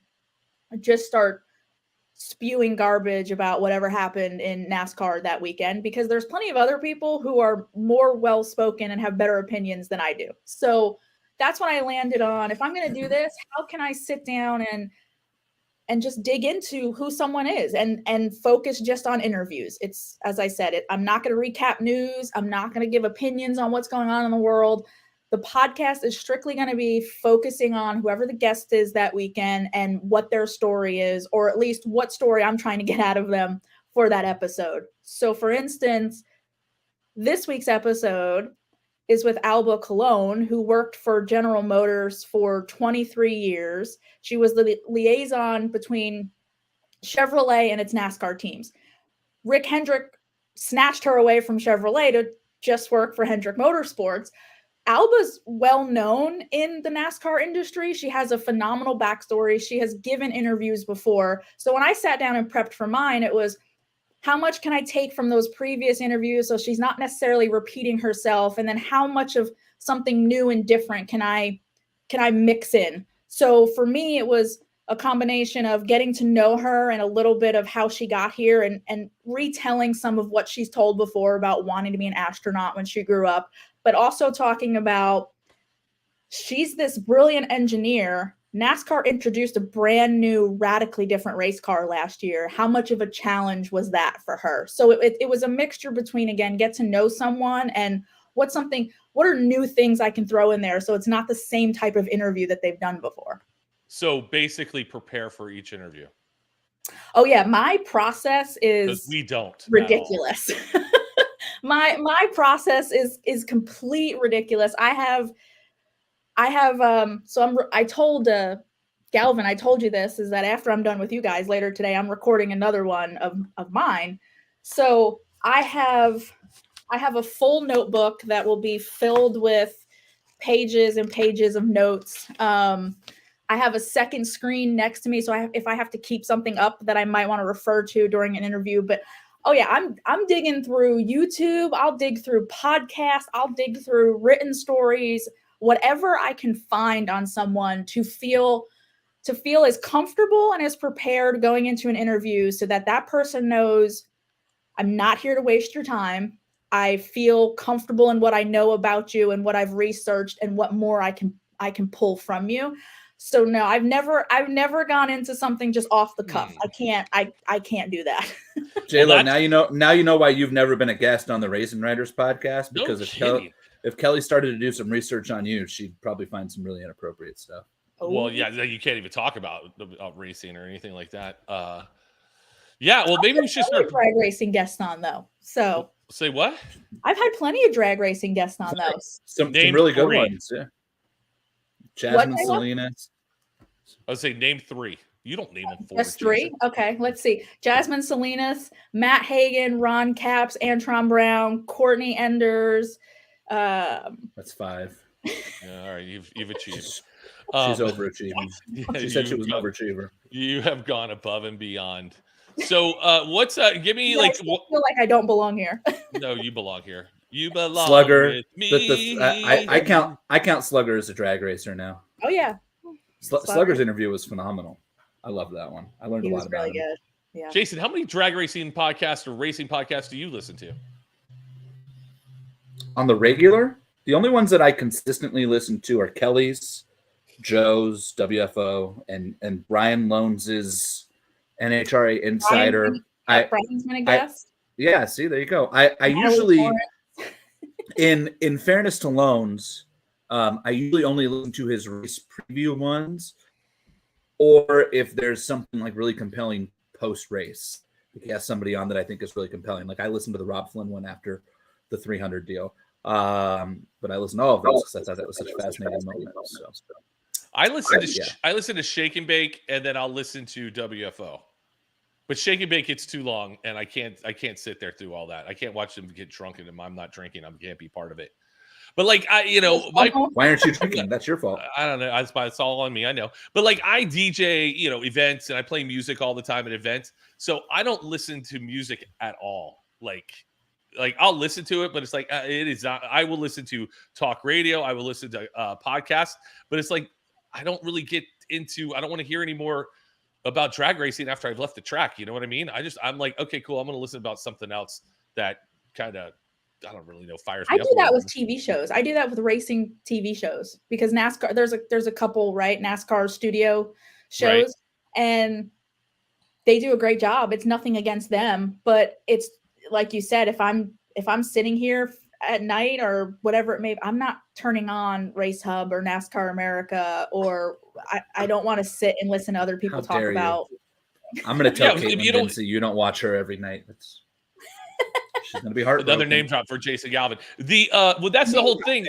just start spewing garbage about whatever happened in NASCAR that weekend, because there's plenty of other people who are more well-spoken and have better opinions than I do. So that's when I landed on, if I'm going to do this, how can I sit down and just dig into who someone is and focus just on interviews. It's, as I said, I'm not going to recap news. I'm not going to give opinions on what's going on in the world. The podcast is strictly going to be focusing on whoever the guest is that weekend and what their story is, or at least what story I'm trying to get out of them for that episode. So for instance, this week's episode is with Alba Colon, who worked for General Motors for 23 years. She was the liaison between Chevrolet and its NASCAR teams. Rick Hendrick snatched her away from Chevrolet to just work for Hendrick Motorsports. Alba's well known in the NASCAR industry. She has a phenomenal backstory. She has given interviews before. So when I sat down and prepped for mine, it was, how much can I take from those previous interviews so she's not necessarily repeating herself? And then how much of something new and different can I mix in? So for me, it was a combination of getting to know her and a little bit of how she got here and retelling some of what she's told before about wanting to be an astronaut when she grew up, but also talking about she's this brilliant engineer. NASCAR introduced a brand new, radically different race car last year. How much of a challenge was that for her? So it was a mixture between, again, get to know someone and what are new things I can throw in there so it's not the same type of interview that they've done before. So basically prepare for each interview. Oh yeah, my process is we don't ridiculous. my process is complete ridiculous. I told Galvin, I told you this, is that after I'm done with you guys later today, I'm recording another one of mine. So I have a full notebook that will be filled with pages and pages of notes. I have a second screen next to me. So if I have to keep something up that I might want to refer to during an interview, but oh yeah, I'm digging through YouTube. I'll dig through podcasts. I'll dig through written stories, whatever I can find on someone to feel as comfortable and as prepared going into an interview so that person knows I'm not here to waste your time. I feel comfortable in what I know about you and what I've researched and what more I can pull from you. So no, I've never gone into something just off the cuff. I can't do that. J-Lo, now you know why you've never been a guest on the Racing Writers podcast, because if Kelly started to do some research on you, she'd probably find some really inappropriate stuff. Well, yeah, you can't even talk about racing or anything like that. Yeah, well, maybe we should start drag racing guests on though. So say what? I've had plenty of drag racing guests on those. Some really good ones. Yeah. Jasmine Salinas. I would say name 3. You don't name them 4. Just 3? Okay, let's see. Jasmine Salinas, Matt Hagan, Ron Capps, Antron Brown, Courtney Enders. That's 5. Yeah, all right, you've achieved. She's overachieving. Yeah, she said she was an overachiever. You have gone above and beyond. So what's give me I feel like I don't belong here. No, you belong here. You belong Slugger with me. I count Slugger as a drag racer now. Oh yeah. Slugger's interview was phenomenal. I love that one. I learned a lot about him. Good. Yeah. Jason, how many drag racing podcasts or racing podcasts do you listen to? On the regular, the only ones that I consistently listen to are Kelly's, Joe's, WFO, and Brian Lones's NHRA Insider. Brian's been a guest. Yeah, see, there you go. I usually, in fairness to Lones, I usually only listen to his race preview ones, or if there's something like really compelling post-race. If he has somebody on that I think is really compelling. Like I listened to the Rob Flynn one after the 300 deal. But I listened to all of those because I thought that was such a fascinating moment. So. I listen to Shake and Bake, and then I'll listen to WFO. But Shake and Bake, it's too long, and I can't sit there through all that. I can't watch them get drunk, and I'm not drinking. I can't be part of it. But like why aren't you drinking? That's your fault. I don't know. It's all on me. I know. But like I DJ, events, and I play music all the time at events. So I don't listen to music at all. Like I'll listen to it, but it's like it is not. I will listen to talk radio. I will listen to podcasts, but it's like I don't really get into. I don't want to hear any more about drag racing after I've left the track. You know what I mean? I'm like, okay, cool. I'm going to listen about something else that kind of. I don't really know. Fires me up. I do that with bit. TV shows. I do that with racing TV shows because NASCAR. There's a couple, right? NASCAR studio shows, right. And they do a great job. It's nothing against them, but it's like you said. If I'm sitting here at night or whatever it may be, I'm not turning on Race Hub or NASCAR America, or I don't want to sit and listen to other people talk about. I'm going to tell Caitlin Vincey you don't watch her every night. She's going to be heartbroken. Another name drop for Jason Galvin. Well, that's the whole thing.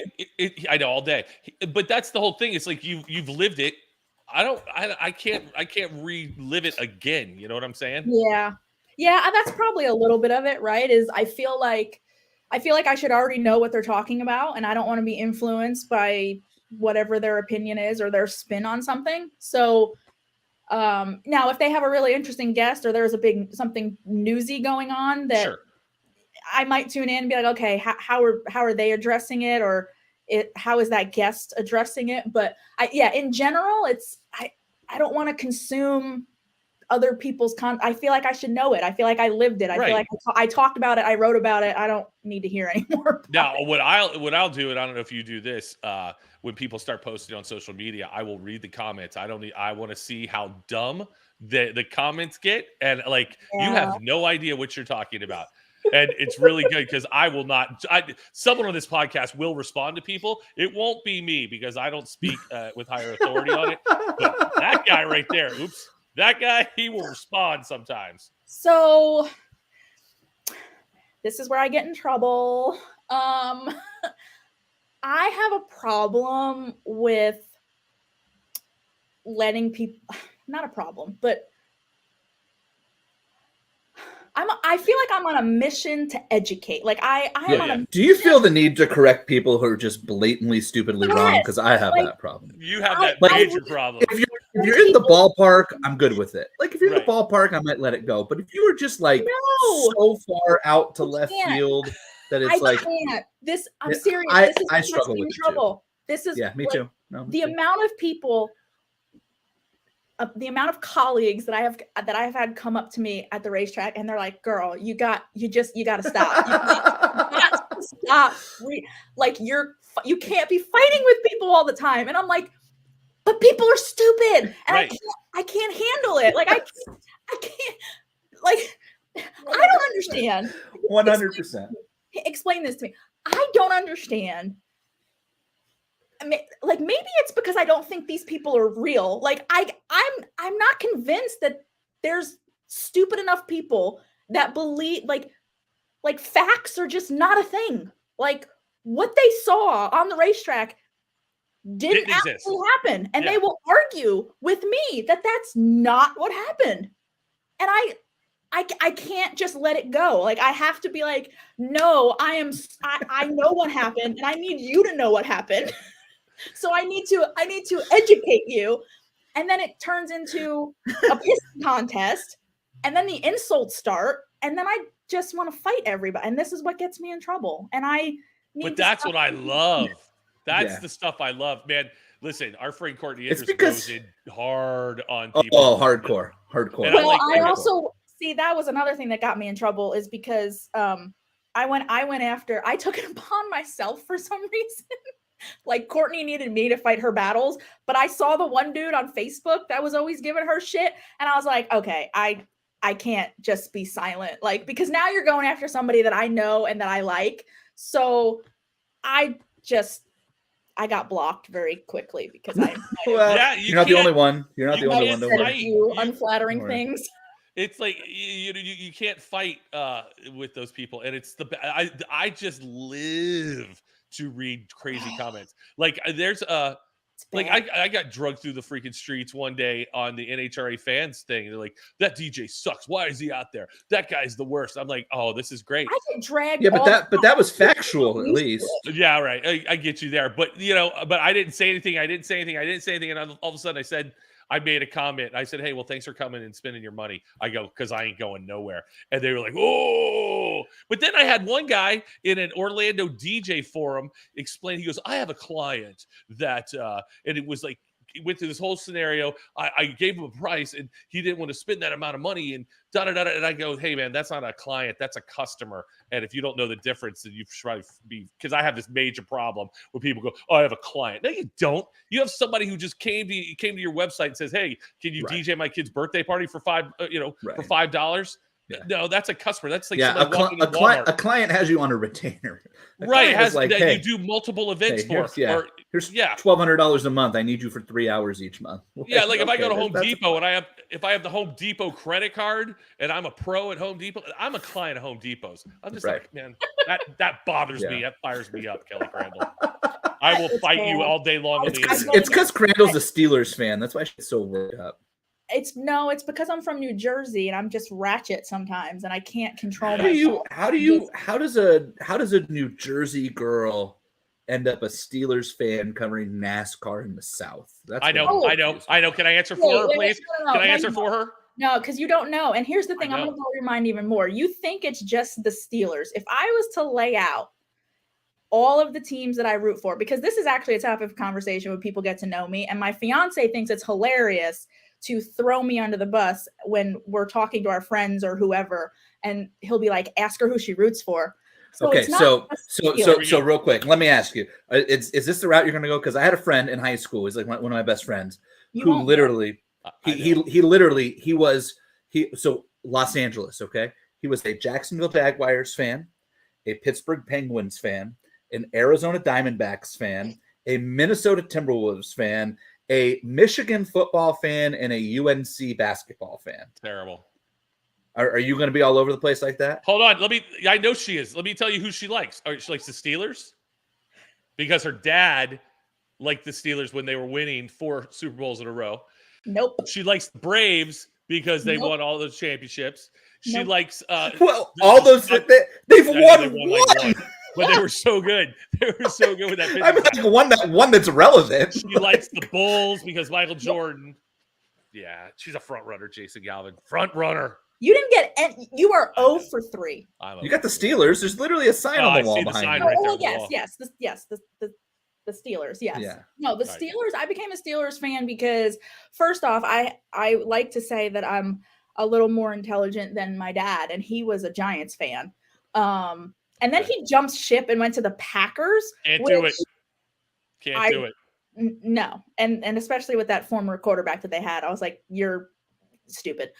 I know all day, but that's the whole thing. It's like you've lived it. I can't relive it again. You know what I'm saying? Yeah. That's probably a little bit of it, right? Is I feel like I should already know what they're talking about, and I don't want to be influenced by whatever their opinion is or their spin on something. So now, if they have a really interesting guest or there's something newsy going on that. Sure. I might tune in and be like, okay, how are they addressing it, or how is that guest addressing it? But in general, I don't want to consume other people's I feel like I should know it. I feel like I lived it. I feel like I talked about it. I wrote about it. I don't need to hear anymore. Now, what I'll do, and I don't know if you do this, when people start posting on social media, I will read the comments. I want to see how dumb the comments get, and you have no idea what you're talking about. And it's really good because I will not. Someone on this podcast will respond to people. It won't be me because I don't speak with higher authority on it. But that guy right there, that guy, he will respond sometimes. So this is where I get in trouble. I have a problem with letting people. Not a problem, but. I feel like I'm on a mission to educate. Like I'm on a. Do you feel the need to correct people who are just blatantly, stupidly wrong? Because I have that problem. You have that major problem. If you're in the ballpark, I'm good with it. Like if you're in the ballpark, I might let it go. But if you were just so far out to left field that it's I can't. I'm serious. I struggle with trouble. This is me too. No, the amount of people. The amount of colleagues that I have had come up to me at the racetrack and they're like, "Girl, you got to stop. You got to stop. You can't be fighting with people all the time." And I'm like, "But people are stupid, and I can't handle it. Like I can't. Like I don't understand. 100%. Explain this to me. I don't understand." Like maybe it's because I don't think these people are real. Like I'm not convinced that there's stupid enough people that believe like facts are just not a thing. Like what they saw on the racetrack didn't actually happen, and they will argue with me that that's not what happened. And I can't just let it go. Like I have to be like, no, I know what happened, and I need you to know what happened. So I need to educate you, and then it turns into a piss contest, and then the insults start, and then I just want to fight everybody, and this is what gets me in trouble. And but that's what I love. That's the stuff I love, man. Listen, our friend Courtney Andrews goes in hard on people. Oh, hardcore. Well, I also see that was another thing that got me in trouble is because I took it upon myself for some reason. Like Courtney needed me to fight her battles, but I saw the one dude on Facebook that was always giving her shit, and I was like, okay, I can't just be silent, like, because now you're going after somebody that I know and that I like. So I got blocked very quickly because you're not the only one. You're not the only one. Said a few unflattering things. It's like you can't fight with those people, and it's I just live to read crazy comments. Like there's Like I got drugged through the freaking streets one day on the NHRA fans thing. They're like, that DJ sucks. Why is he out there? That guy's the worst. I'm like, oh, this is great. I get dragged. Yeah, but that was factual at least. Yeah, right. I get you there. But but I didn't say anything. And all of a sudden I made a comment. I said, hey, well, thanks for coming and spending your money. I go, because I ain't going nowhere. And they were like, oh. But then I had one guy in an Orlando DJ forum explain, he goes, I have a client that, and it was like, it went through this whole scenario. I gave him a price and he didn't want to spend that amount of money and da-da-da-da. And I go, hey, man, that's not a client. That's a customer. And if you don't know the difference, then you should probably be, because I have this major problem where people go, oh, I have a client. No, you don't. You have somebody who just came to your website and says, hey, can you DJ my kid's birthday party for for $5? Yeah. No, that's a customer. That's like a client has you on a retainer. Right. Has like, that hey, you do multiple events for. Here's $1,200 a month. I need you for 3 hours each month. Yeah, like if I go to Home Depot and if I have the Home Depot credit card and I'm a pro at Home Depot, I'm a client of Home Depot's. I'm just like, man, that bothers me. That fires me up, Kelly Crandall. I will fight you all day long on the internet. It's because Crandall's a Steelers fan. That's why she's so worked up. It's because I'm from New Jersey and I'm just ratchet sometimes and I can't control myself. How does a New Jersey girl end up a Steelers fan covering NASCAR in the South? I know. Can I answer for her, please? Can I answer for her? No, because you don't know. And here's the thing, I'm going to blow your mind even more. You think it's just the Steelers. If I was to lay out all of the teams that I root for, because this is actually a topic of conversation when people get to know me, and my fiance thinks it's hilarious to throw me under the bus when we're talking to our friends or whoever, and he'll be like, ask her who she roots for. So okay, so real quick, let me ask you, is this the route you're going to go? Because I had a friend in high school, he's like one of my best friends, who literally, so Los Angeles, okay? He was a Jacksonville Jaguars fan, a Pittsburgh Penguins fan, an Arizona Diamondbacks fan, a Minnesota Timberwolves fan, a Michigan football fan, and a UNC basketball fan. Terrible. Are you going to be all over the place like that? Hold on. I know she is. Let me tell you who she likes. She likes the Steelers because her dad liked the Steelers when they were winning 4 Super Bowls in a row. Nope. She likes the Braves because they won all those championships. She likes all those they've won one. But they were so good. They were so good with that. I mean, like one that's relevant. She likes the Bulls because Michael Jordan. Yeah, she's a front runner, Jason Galvin. Front runner. You didn't get any. You are 0 for 3. You got the Steelers. There's literally a sign on the wall behind you. Oh, yes. The Steelers. Yes. Yeah. No, the Steelers. I became a Steelers fan because, first off, I like to say that I'm a little more intelligent than my dad, and he was a Giants fan. And then he jumped ship and went to the Packers. Can't do it. No. And especially with that former quarterback that they had, I was like, you're stupid.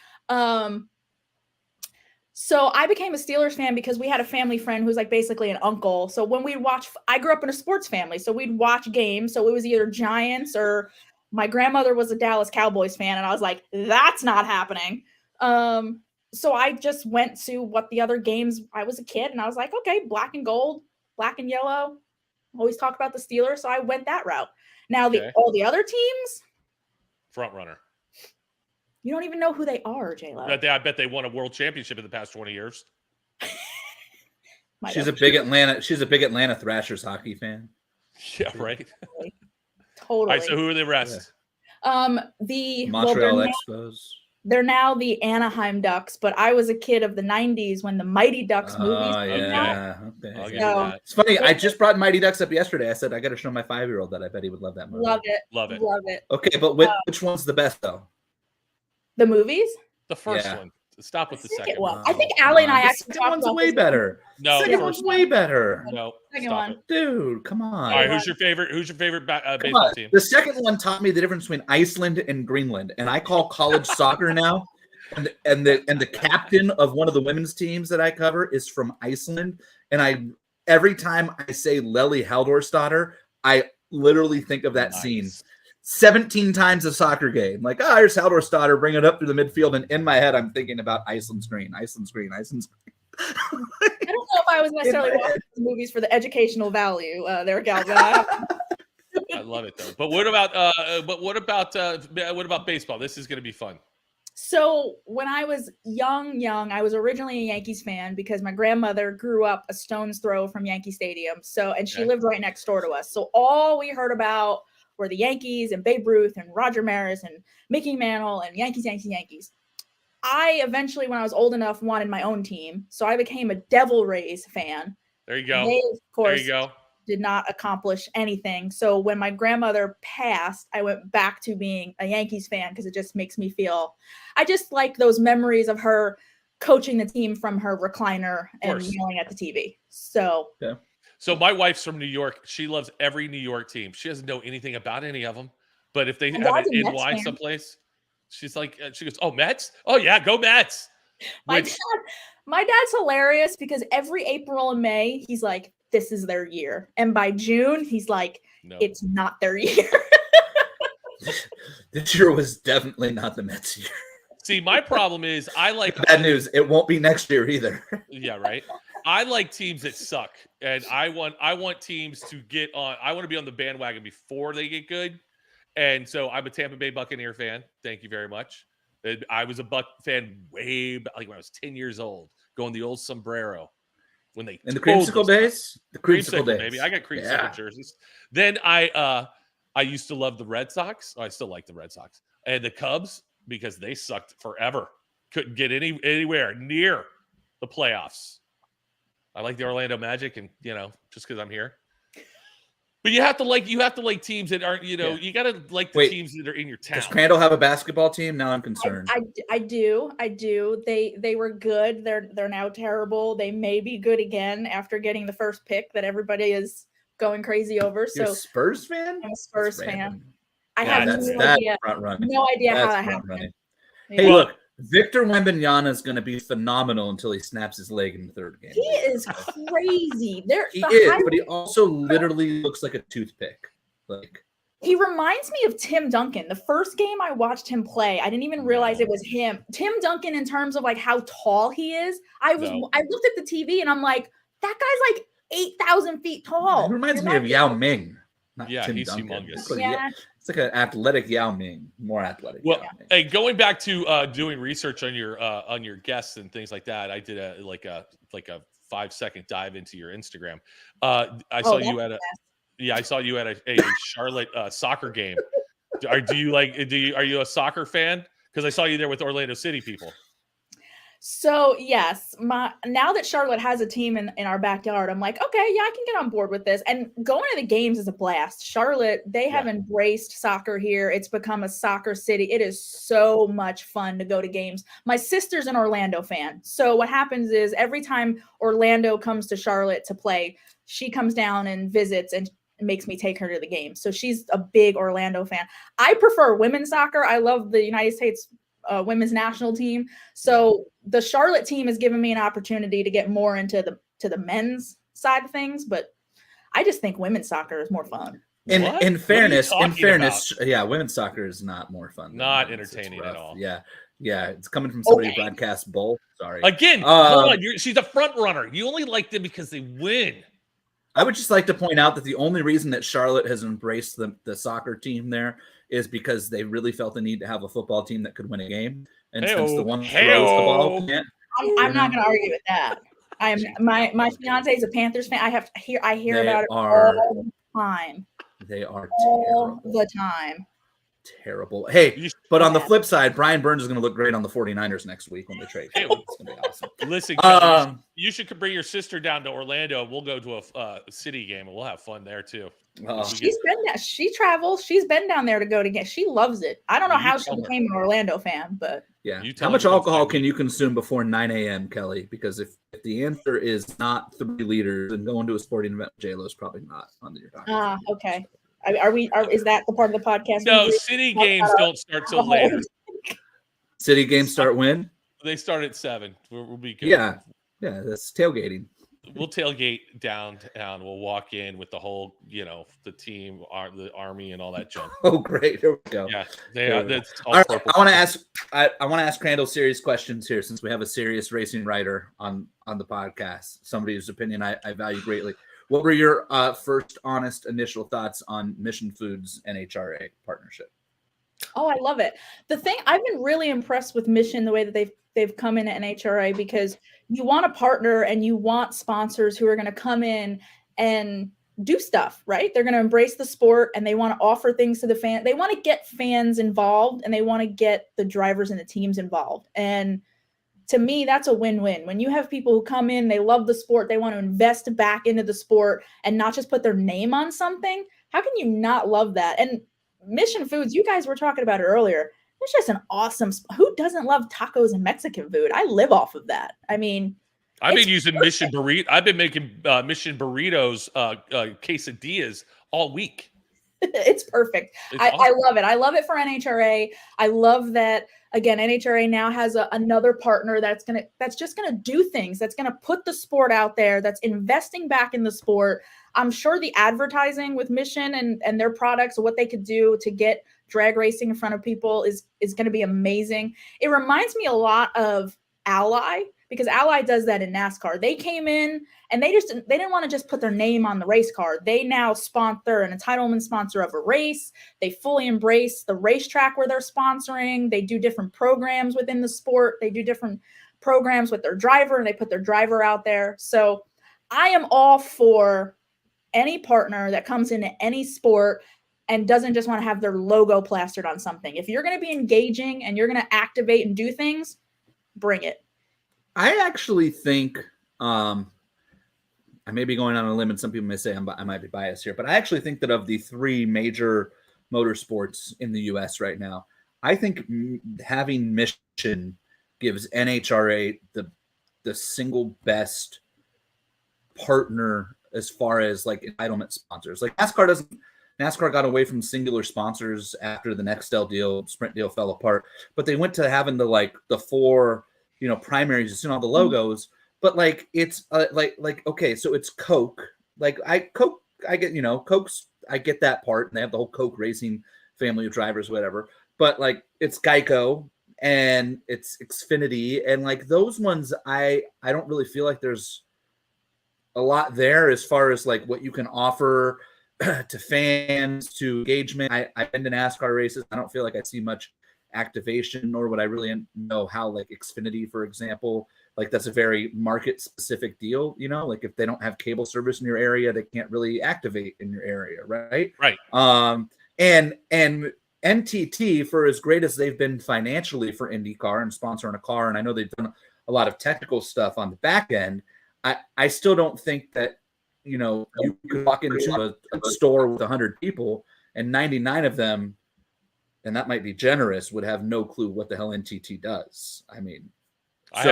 So I became a Steelers fan because we had a family friend who's like basically an uncle. So when we'd watch, I grew up in a sports family, so we'd watch games. So it was either Giants or my grandmother was a Dallas Cowboys fan. And I was like, that's not happening. So I just went to what the other games, I was a kid and I was like, okay, black and gold, black and yellow. Always talk about the Steelers. So I went that route. Now all the other teams. Front runner. You don't even know who they are, J-Lo. I bet they won a world championship in the past 20 years. She's a big Atlanta Thrashers hockey fan. Yeah, right. Totally. All right, so who are the rest? The Montreal Expos. They're now the Anaheim Ducks, but I was a kid of the 90s when the Mighty Ducks movies came out. Okay. So, it's funny. I just brought Mighty Ducks up yesterday. I said I got to show my 5-year-old that I bet he would love that movie. Love it. Love it. Okay, but which one's the best though? The movies? The first one. Stop with the second one. I think Allie and I actually talked about way better. No, the second one's way better. No, second one. Dude, come on. All right, who's your favorite baseball team? The second one taught me the difference between Iceland and Greenland, and I call college soccer now. And the captain of one of the women's teams that I cover is from Iceland, and every time I say Lely Halldórsdóttir, I literally think of that scene 17 times a soccer game. Like, here's Halldórsdóttir, bring it up through the midfield, and in my head, I'm thinking about Iceland's green. I don't know if I was necessarily watching these movies for the educational value there, Galvin. love it though. But what about baseball? This is going to be fun. So when I was young, I was originally a Yankees fan because my grandmother grew up a stone's throw from Yankee Stadium. And she lived right next door to us. So all we heard about were the Yankees and Babe Ruth and Roger Maris and Mickey Mantle and Yankees. I eventually, when I was old enough, wanted my own team. So I became a Devil Rays fan. There you go. They, of course, there you go. Did not accomplish anything. So when my grandmother passed, I went back to being a Yankees fan because it just makes me feel, I just like those memories of her coaching the team from her recliner and yelling at the TV. So, yeah. So my wife's from New York. She loves every New York team. She doesn't know anything about any of them, but if they have an NY someplace, she's like, she goes, "Oh, Mets? Oh yeah, go Mets." My dad's hilarious because every April and May, he's like, this is their year. And by June, he's like, no, it's not their year. This year was definitely not the Mets year. See, my problem is I like bad news. It won't be next year either. Yeah, right. I like teams that suck. And I want teams to get on. I want to be on the bandwagon before they get good. And so I'm a Tampa Bay Buccaneer fan. Thank you very much. I was a Buck fan way back, like when I was 10 years old, going the old sombrero. When they in the creamsicle days, the creamsicle days, baby. I got creamsicle jerseys. Then I used to love the Red Sox. I still like the Red Sox and the Cubs because they sucked forever. Couldn't get anywhere near the playoffs. I like the Orlando Magic, and just because I'm here. But you have to like teams that aren't, you got to like the teams that are in your town. Does Crandall have a basketball team? Now I'm concerned. I do. They were good. They're now terrible. They may be good again after getting the first pick that everybody is going crazy over. You're a Spurs fan? I'm a Spurs fan. I have no idea. No idea how that happened. Hey, look. Victor Wembanyama is going to be phenomenal until he snaps his leg in the third game. He is crazy. But he also literally looks like a toothpick. He reminds me of Tim Duncan. The first game I watched him play, I didn't even realize it was him. Tim Duncan, in terms of like how tall he is, I looked at the TV and I'm like, that guy's like 8,000 feet tall. He reminds me of Yao Ming. He's humongous. It's like an athletic Yao Ming, more athletic. Well, hey, going back to doing research on your guests and things like that, I did a 5-second dive into your Instagram. I saw you at a Charlotte soccer game. Are you a soccer fan? Because I saw you there with Orlando City people. So yes, now that Charlotte has a team in our backyard, I'm like, okay, yeah, I can get on board with this. And going to the games is a blast. Charlotte, they have embraced soccer here. It's become a soccer city. It is so much fun to go to games. My sister's an Orlando fan. So what happens is every time Orlando comes to Charlotte to play, she comes down and visits and makes me take her to the game. So she's a big Orlando fan. I prefer women's soccer. I love the United States women's national team. So the Charlotte team has given me an opportunity to get more into the men's side of things, but I just think women's soccer is more fun. In fairness, women's soccer is not more fun. Not entertaining at all. Yeah. It's coming from somebody who broadcasts both. Sorry. Again, hold on. She's a front runner. You only like them because they win. I would just like to point out that the only reason that Charlotte has embraced the soccer team there is because they really felt the need to have a football team that could win a game. And since the one throws the ball can't. I'm not going to argue with that. My fiance is a Panthers fan. I hear about it all the time. They are all the time. Terrible. Hey, but on the flip side, Brian Burns is going to look great on the 49ers next week when they trade. It's going to be awesome. Listen, Kelly, you should bring your sister down to Orlando. We'll go to a city game and we'll have fun there too. She's been there. She travels. She's been down there to go to get. She loves it. I don't know how she became an Orlando fan, but how much alcohol can you consume before 9 a.m., Kelly? Because if the answer is not 3 liters, then going to a sporting event, J-Lo is probably not on your docket. Okay. Is that the part of the podcast? No, city games don't start till later. City games start when? They start at 7. We'll be good. Yeah, that's tailgating. We'll tailgate downtown. We'll walk in with the whole, the team, the army, and all that junk. Oh, great! Here we go. Yeah, they are. That's all right, I want to ask Crandall serious questions here, since we have a serious racing writer on the podcast, somebody whose opinion I value greatly. What were your first honest initial thoughts on Mission Foods NHRA partnership? Oh, I love it. The thing I've been really impressed with Mission, the way that they've come into NHRA, because you want a partner and you want sponsors who are going to come in and do stuff, right? They're going to embrace the sport and they want to offer things to the fan. They want to get fans involved and they want to get the drivers and the teams involved. And to me, that's a win-win. When you have people who come in, they love the sport, they want to invest back into the sport and not just put their name on something. How can you not love that? And Mission Foods, you guys were talking about it earlier. It's just an awesome. Who doesn't love tacos and Mexican food? I live off of that. I mean, I've been using Mission burrito. I've been making Mission burritos, quesadillas all week. It's perfect. Awesome. I love it. I love it for NHRA. I love that. Again, NHRA now has another partner that's just gonna do things. That's gonna put the sport out there. That's investing back in the sport. I'm sure the advertising with Mission and their products, what they could do to get drag racing in front of people is going to be amazing. It reminds me a lot of Ally, because Ally does that in NASCAR. They came in and they didn't want to just put their name on the race car. They now sponsor an entitlement sponsor of a race. They fully embrace the racetrack where they're sponsoring. They do different programs within the sport. They do different programs with their driver and they put their driver out there. So I am all for any partner that comes into any sport and doesn't just want to have their logo plastered on something. If you're going to be engaging and you're going to activate and do things, bring it. I actually think I may be going on a limb, and some people may say I might be biased here, but I actually think that of the three major motorsports in the U.S. right now, I think having Mission gives NHRA the single best partner as far as like entitlement sponsors. Like NASCAR got away from singular sponsors after the Nextel deal, Sprint deal fell apart, but they went to having the four, primaries and all the logos. But like it's okay, so it's Coke. Like I get Coke's, I get that part, and they have the whole Coke Racing family of drivers, whatever. But like it's Geico and it's Xfinity, and like those ones, I don't really feel like there's a lot there as far as like what you can offer to fans, to engagement. I've been to NASCAR races. I don't feel like I see much activation, nor would I really know how, like Xfinity, for example, like that's a very market specific deal. Like if they don't have cable service in your area, they can't really activate in your area, right? Right. And NTT, for as great as they've been financially for IndyCar and sponsoring a car, and I know they've done a lot of technical stuff on the back end, I still don't think that, you could walk into a store with 100 people and 99 of them, and that might be generous, would have no clue what the hell NTT does. I mean, I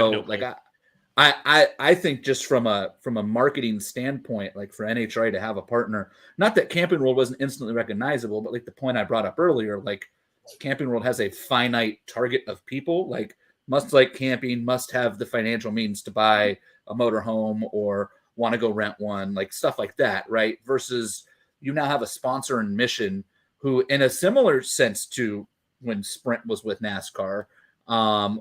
think just from a marketing standpoint, like for NHRA to have a partner, not that Camping World wasn't instantly recognizable, but like the point I brought up earlier, like Camping World has a finite target of people, like must like camping, must have the financial means to buy a motorhome or want to go rent one, like stuff like that, right? Versus you now have a sponsor in Mission who, in a similar sense to when Sprint was with NASCAR,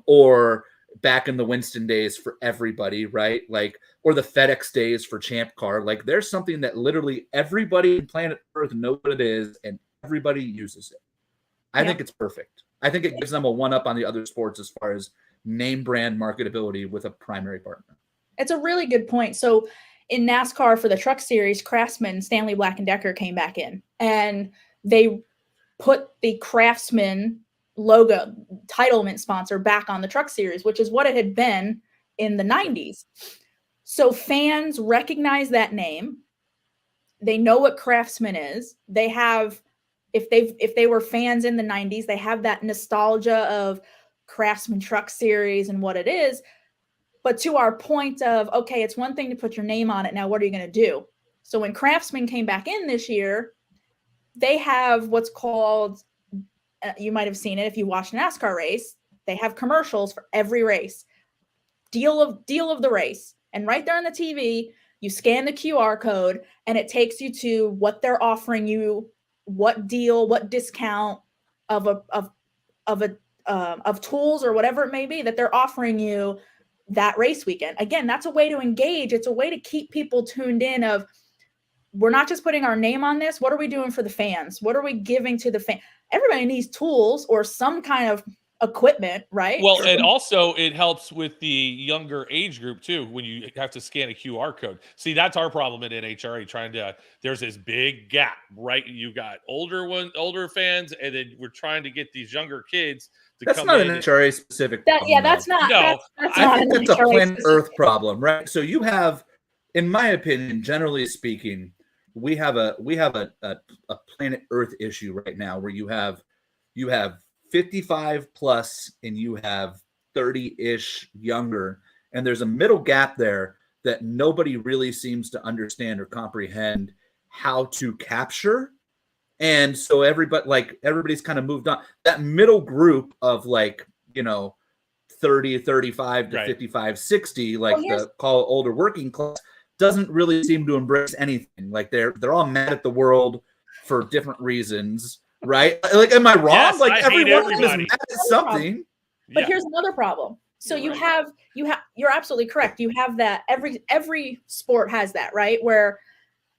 or back in the Winston days for everybody, right? Like, or the FedEx days for Champ Car, like there's something that literally everybody on planet Earth knows what it is and everybody uses it. I think it's perfect. I think it gives them a one up on the other sports as far as name brand marketability with a primary partner. It's a really good point. So in NASCAR for the Truck Series, Craftsman, Stanley Black & Decker came back in and they put the Craftsman logo entitlement sponsor back on the Truck Series, which is what it had been in the 90s. So fans recognize that name. They know what Craftsman is. They have, if they were fans in the 90s, they have that nostalgia of Craftsman Truck Series and what it is. But to our point of, okay, it's one thing to put your name on it. Now, what are you going to do? So when Craftsman came back in this year, they have what's called, you might have seen it if you watch a NASCAR race, they have commercials for every race. Deal of the race. And right there on the TV, you scan the QR code and it takes you to what they're offering you, what deal, what discount of tools or whatever it may be that they're offering you that race weekend. Again, that's a way to engage. It's a way to keep people tuned in of, we're not just putting our name on this. What are we doing for the fans? What are we giving to the fan? Everybody needs tools or some kind of equipment, right? Well, and also it helps with the younger age group too when you have to scan a QR code. See, that's our problem at NHRA. There's this big gap, right? You got older fans, and then we're trying to get these younger kids to that's come not in. an NHRA specific problem, Yeah, that's not. No, that's I not think an that's a HRA planet specific. Earth problem, right? So you have, in my opinion, generally speaking, we have a planet Earth issue right now where you have 55 plus and you have 30-ish younger, and there's a middle gap there that nobody really seems to understand or comprehend how to capture. And so everybody's kind of moved on. That middle group of 30, 35 to Right. 55, 60, call older working class, doesn't really seem to embrace anything. Like they're all mad at the world for different reasons, right? Like, am I wrong? Yes, like I hate everyone is everybody. mad at something. But here's another problem. So You're you're absolutely correct. You have that every sport has that, right? Where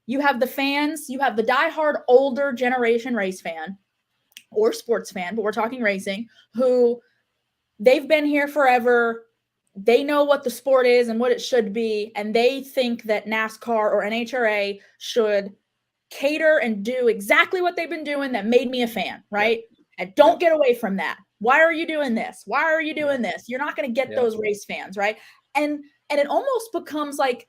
you have the fans, you have the diehard older generation race fan or sports fan, but we're talking racing, who they've been here forever. They know what the sport is and what it should be, and they think that NASCAR or NHRA should cater and do exactly what they've been doing that made me a fan, right? And don't get away from that. Why are you doing this? Why are you doing this? You're not going to get those race fans, right? And it almost becomes like,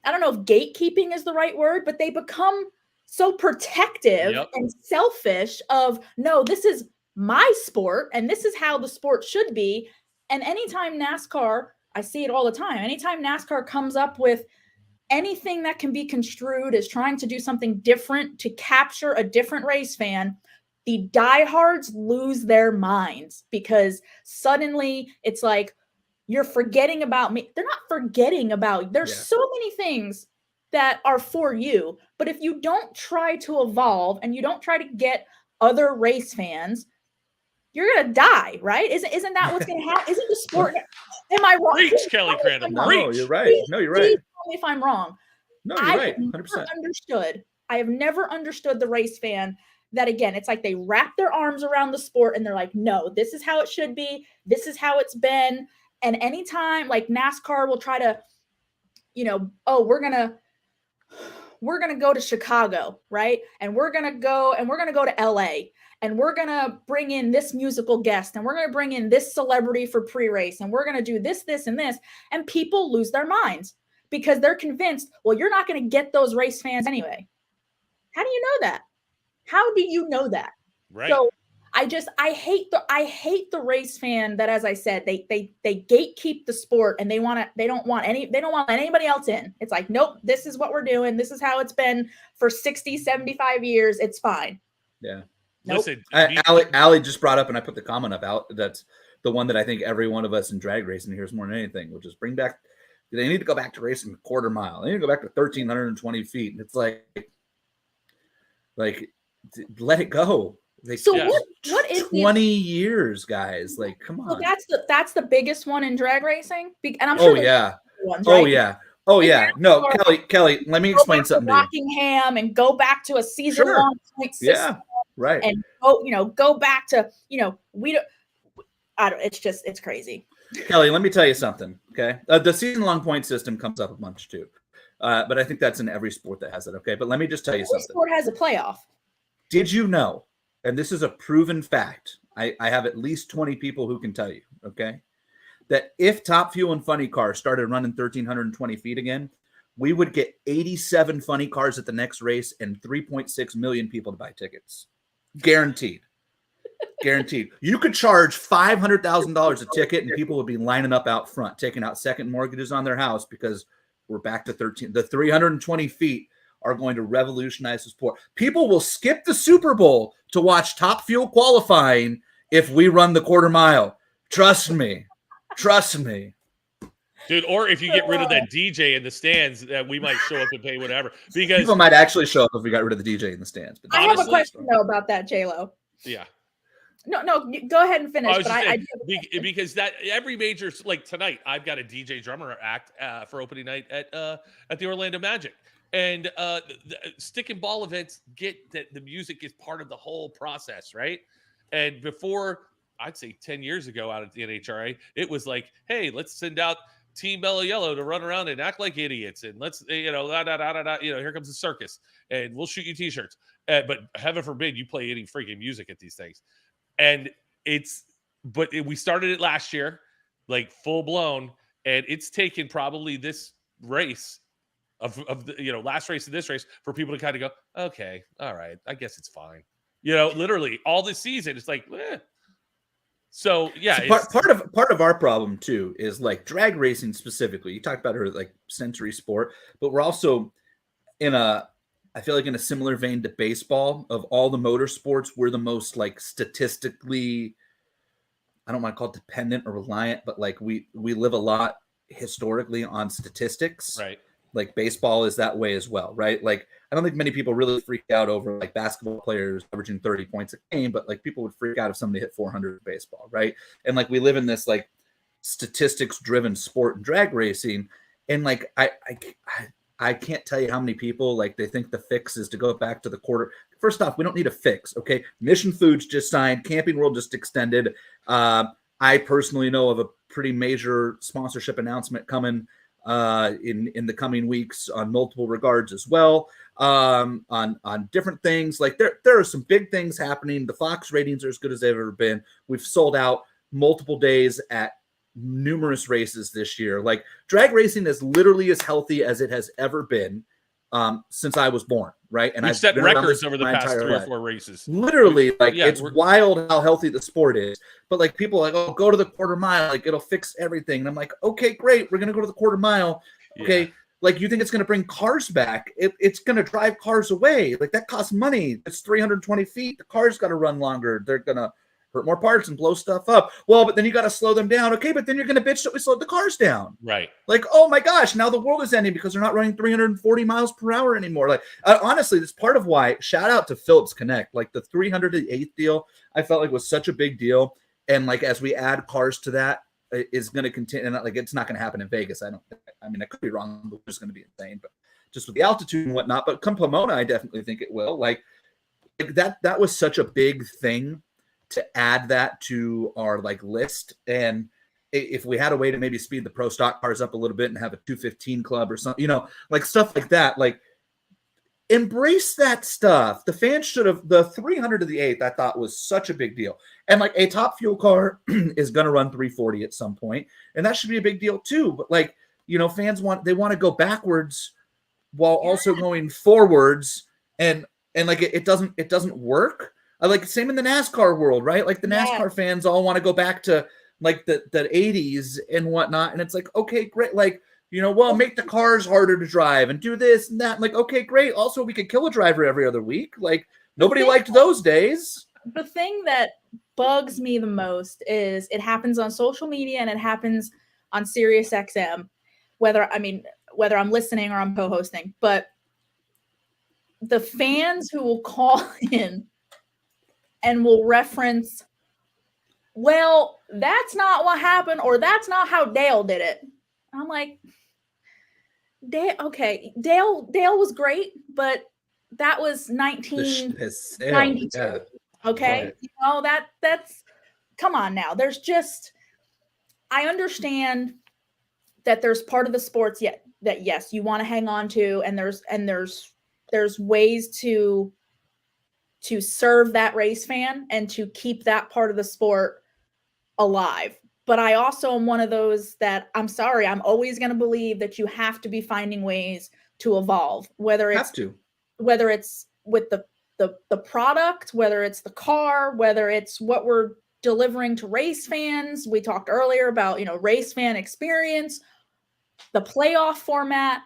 I don't know if gatekeeping is the right word, but they become so protective and selfish of, no, this is my sport and this is how the sport should be. And anytime NASCAR, I see it all the time, anytime NASCAR comes up with anything that can be construed as trying to do something different to capture a different race fan, the diehards lose their minds because suddenly it's like, you're forgetting about me. They're not forgetting about you. There's so many things that are for you, but if you don't try to evolve and you don't try to get other race fans, you're gonna die, right? Isn't that what's gonna happen? Isn't the sport? Am I wrong? Preach, Kelly Crandall. No, Preach. you're right. No, you're right. Please tell me if I'm wrong. No, you're right. 100%. I have never understood the race fan that, again, it's like they wrap their arms around the sport and they're like, no, this is how it should be. This is how it's been. And anytime like NASCAR will try to, we're going to go to Chicago, right? And we're going to go to LA, and we're going to bring in this musical guest, and we're going to bring in this celebrity for pre-race, and we're going to do this, this, and this. And people lose their minds because they're convinced, well, you're not going to get those race fans anyway. How do you know that? How do you know that? Right. So I hate the race fan that, as I said, they gatekeep the sport and they don't want anybody else in. It's like, nope, this is what we're doing. This is how it's been for 60, 75 years. It's fine. Yeah. Nope. Listen, Allie just brought up, and I put the comment up. That's the one that I think every one of us in drag racing hears more than anything, which is bring back. They need to go back to racing a quarter mile. They need to go back to 1,320 feet. And it's like let it go. What is 20 years, guys? Like, come on. So that's the biggest one in drag racing. And I'm sure. Ones, right? Oh yeah. No, Kelly. Let me explain something to Rockingham and go back to a season-long point system. Yeah. Right. And go back to it's crazy. Kelly, let me tell you something. Okay, the season-long point system comes up a bunch too, but I think that's in every sport that has it. Okay, but let me just tell you something. Every sport has a playoff. Did you know? And this is a proven fact. I have at least 20 people who can tell you. Okay, that if Top Fuel and Funny Cars started running 1,320 feet again, we would get 87 funny cars at the next race and 3.6 million people to buy tickets. Guaranteed. Guaranteed. You could charge $500,000 a ticket and people would be lining up out front, taking out second mortgages on their house because we're back to 13. The 320 feet are going to revolutionize the sport. People will skip the Super Bowl to watch Top Fuel qualifying if we run the quarter mile. Trust me. Trust me. Dude, or if you get rid of that DJ in the stands, that we might show up and pay whatever. Because people might actually show up if we got rid of the DJ in the stands. But I have a question though about that, J-Lo. Yeah. No, go ahead and finish. Because that every major, like tonight, I've got a DJ drummer act for opening night at the Orlando Magic, And stick and ball events get that the music is part of the whole process, right? And before, I'd say 10 years ago out at the NHRA, it was like, hey, let's send out Team Mellow Yellow to run around and act like idiots. And let's, here comes the circus and we'll shoot you t-shirts. But heaven forbid you play any freaking music at these things. And we started it last year, like full blown. And it's taken probably this race of the last race of this race for people to kind of go, okay, all right, I guess it's fine. Literally all this season, it's like, eh. So yeah, so part of our problem too is like drag racing specifically. You talked about her like sensory sport, but we're also I feel like in a similar vein to baseball. Of all the motorsports, we're the most like statistically, I don't want to call it dependent or reliant, but like we live a lot historically on statistics. Right. Like baseball is that way as well, right? Like I don't think many people really freak out over like basketball players averaging 30 points a game, but like people would freak out if somebody hit 400 in baseball, right? And like we live in this like statistics driven sport and drag racing, and like I can't tell you how many people like they think the fix is to go back to the quarter. First off, we don't need a fix, okay? Mission Foods just signed, Camping World just extended. I personally know of a pretty major sponsorship announcement coming in the coming weeks on multiple regards as well, on different things. Like there are some big things happening. The Fox ratings are as good as they've ever been. We've sold out multiple days at numerous races this year. Like drag racing is literally as healthy as it has ever been since I was born, right? And I've set records over the past 3 or 4 races. Literally, like it's wild how healthy the sport is. But like people are like, oh, go to the quarter mile, like it'll fix everything. And I'm like, okay, great, we're gonna go to the quarter mile. Okay, yeah. Like you think it's gonna bring cars back? It's gonna drive cars away. Like that costs money. It's 320 feet. The car's got to run longer. They're gonna hurt more parts and blow stuff up. Well, but then you got to slow them down. Okay, but then you're going to bitch that we slowed the cars down. Right. Like, oh my gosh, now the world is ending because they're not running 340 miles per hour anymore. Like, honestly, that's part of why, shout out to Phillips Connect, like the 308th deal, I felt like was such a big deal. And like, as we add cars to that, is going to continue. And like, it's not going to happen in Vegas. I could be wrong, but it's going to be insane, but just with the altitude and whatnot. But come Pomona, I definitely think it will. Like that was such a big thing to add that to our like list. And if we had a way to maybe speed the pro stock cars up a little bit and have a 215 club or something, like stuff like that, like embrace that stuff. The fans should have. The 300 to the 8th I thought was such a big deal. And like a top fuel car is going to run 340 at some point, and that should be a big deal too. But like, fans want to go backwards while also going forwards, and like it doesn't work. Like same in the NASCAR world, right? Like the NASCAR fans all want to go back to like the 80s and whatnot. And it's like, okay, great. Like, make the cars harder to drive and do this and that. I'm like, okay, great. Also, we could kill a driver every other week. Like nobody liked those days. The thing that bugs me the most is it happens on social media and it happens on Sirius XM, whether I'm listening or I'm co-hosting, but the fans who will call in and will reference, well, that's not what happened, or that's not how Dale did it. I'm like, Dale was great, but that was 1992. Yeah. Okay. Right. That's come on now. There's just, I understand that there's part of the sports that yes, you want to hang on to, and there's ways to serve that race fan and to keep that part of the sport alive. But I also am one of those that, I'm sorry, I'm always going to believe that you have to be finding ways to evolve, whether it's with the product, whether it's the car, whether it's what we're delivering to race fans. We talked earlier about, race fan experience, the playoff format.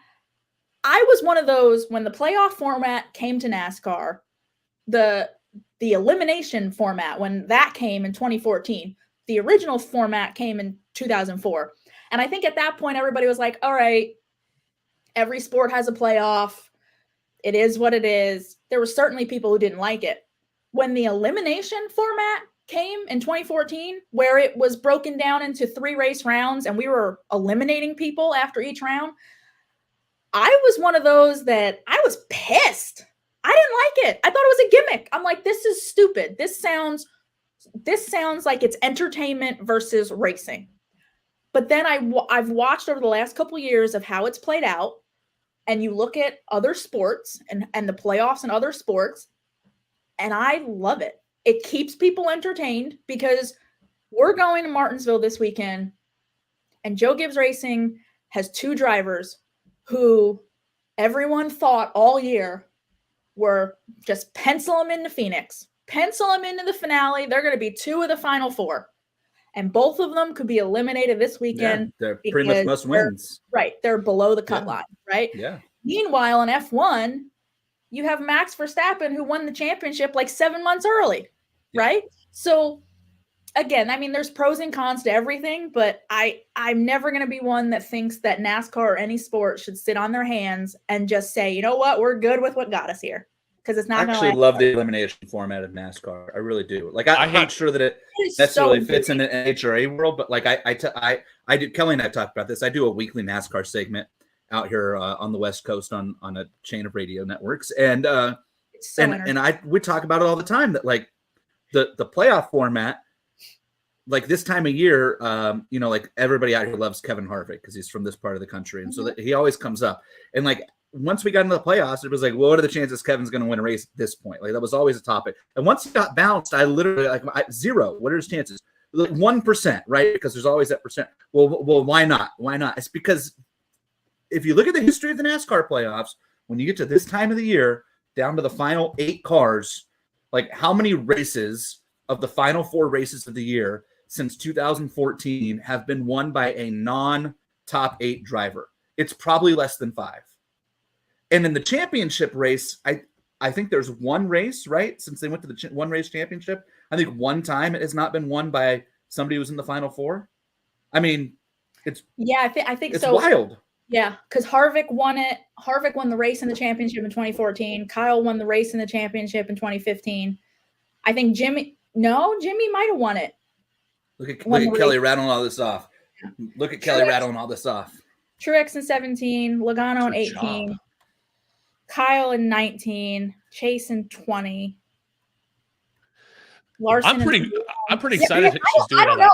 I was one of those when the playoff format came to NASCAR, the elimination format, when that came in 2014, the original format came in 2004. And I think at that point, everybody was like, all right, every sport has a playoff. It is what it is. There were certainly people who didn't like it. When the elimination format came in 2014, where it was broken down into 3 race rounds and we were eliminating people after each round, I was one of those that I was pissed. I didn't like it. I thought it was a gimmick. I'm like, this is stupid. This sounds like it's entertainment versus racing. But then I've watched over the last couple of years of how it's played out, and you look at other sports and the playoffs in other sports, and I love it. It keeps people entertained because we're going to Martinsville this weekend, and Joe Gibbs Racing has 2 drivers who everyone thought all year were just pencil them into Phoenix, pencil them into the finale. They're going to be 2 of the final 4. And both of them could be eliminated this weekend. Yeah, they're pretty much must wins. Right. They're below the cut line, right? Yeah. Meanwhile, in F1, you have Max Verstappen, who won the championship like 7 months early, right? So, again, I mean, there's pros and cons to everything, but I'm never going to be one that thinks that NASCAR or any sport should sit on their hands and just say, you know what, we're good with what got us here. Because it's not. I actually love the elimination format of NASCAR. I really do. Like, I'm not sure that it necessarily fits in the NHRA world, but like I do. Kelly and I talked about this. I do a weekly NASCAR segment out here on the West Coast on a chain of radio networks, and we talk about it all the time. That like the playoff format, like this time of year, like everybody out here loves Kevin Harvick because he's from this part of the country, and so that he always comes up. And like once we got into the playoffs, it was like, well, what are the chances Kevin's going to win a race at this point? Like that was always a topic. And once he got bounced, I literally 0. What are his chances? Like 1%, right? Because there's always that percent. Well, why not? Why not? It's because if you look at the history of the NASCAR playoffs, when you get to this time of the year, down to the final 8 cars, like how many races of the final 4 races of the year since 2014 have been won by a non-top 8 driver? It's probably less than 5. And in the championship race, I think there's 1 race, right? Since they went to the one race championship, I think 1 time it has not been won by somebody who's in the final 4. I mean, it's I think it's so. Wild. Yeah, because Harvick won it. Harvick won the race in the championship in 2014. Kyle won the race in the championship in 2015. I think Jimmy might have won it. Look at Kelly rattling all this off. Look at Kelly rattling all this off. Truex in 17, Logano in 18, Kyle in 19, Chase in 20. Larson. I'm pretty excited she's doing I don't know.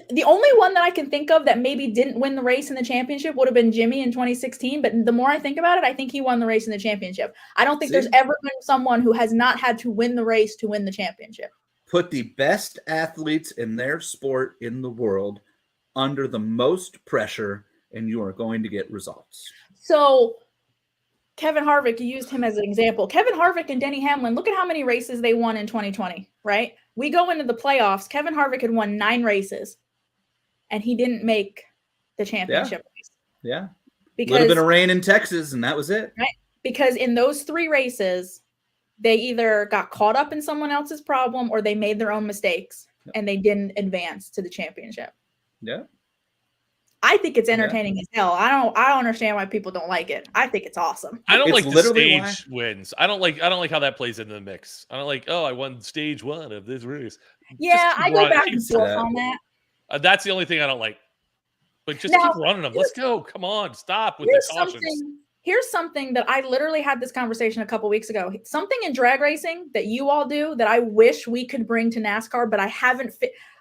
The only one that I can think of that maybe didn't win the race in the championship would have been Jimmy in 2016. But the more I think about it, I think he won the race in the championship. I don't think there's ever been someone who has not had to win the race to win the championship. Put the best athletes in their sport in the world under the most pressure, and you are going to get results. So Kevin Harvick, you used him as an example. Kevin Harvick and Denny Hamlin, look at how many races they won in 2020, right? We go into the playoffs. Kevin Harvick had won 9 races, and he didn't make the championship race. Yeah. Because would have been a rain in Texas, and that was it. Right? Because in those 3 races, they either got caught up in someone else's problem or they made their own mistakes, and they didn't advance to the championship. Yeah. I think it's entertaining as hell. I don't understand why people don't like it. I think it's awesome. I don't like the stage wins. I don't like how that plays into the mix. I don't like, I won stage 1 of this race. Yeah, I go back and forth on that. That's the only thing I don't like. But just keep running them. Let's go. Come on. Stop with the cautions. Here's something that I literally had this conversation a couple weeks ago. Something in drag racing that you all do that I wish we could bring to NASCAR, but I haven't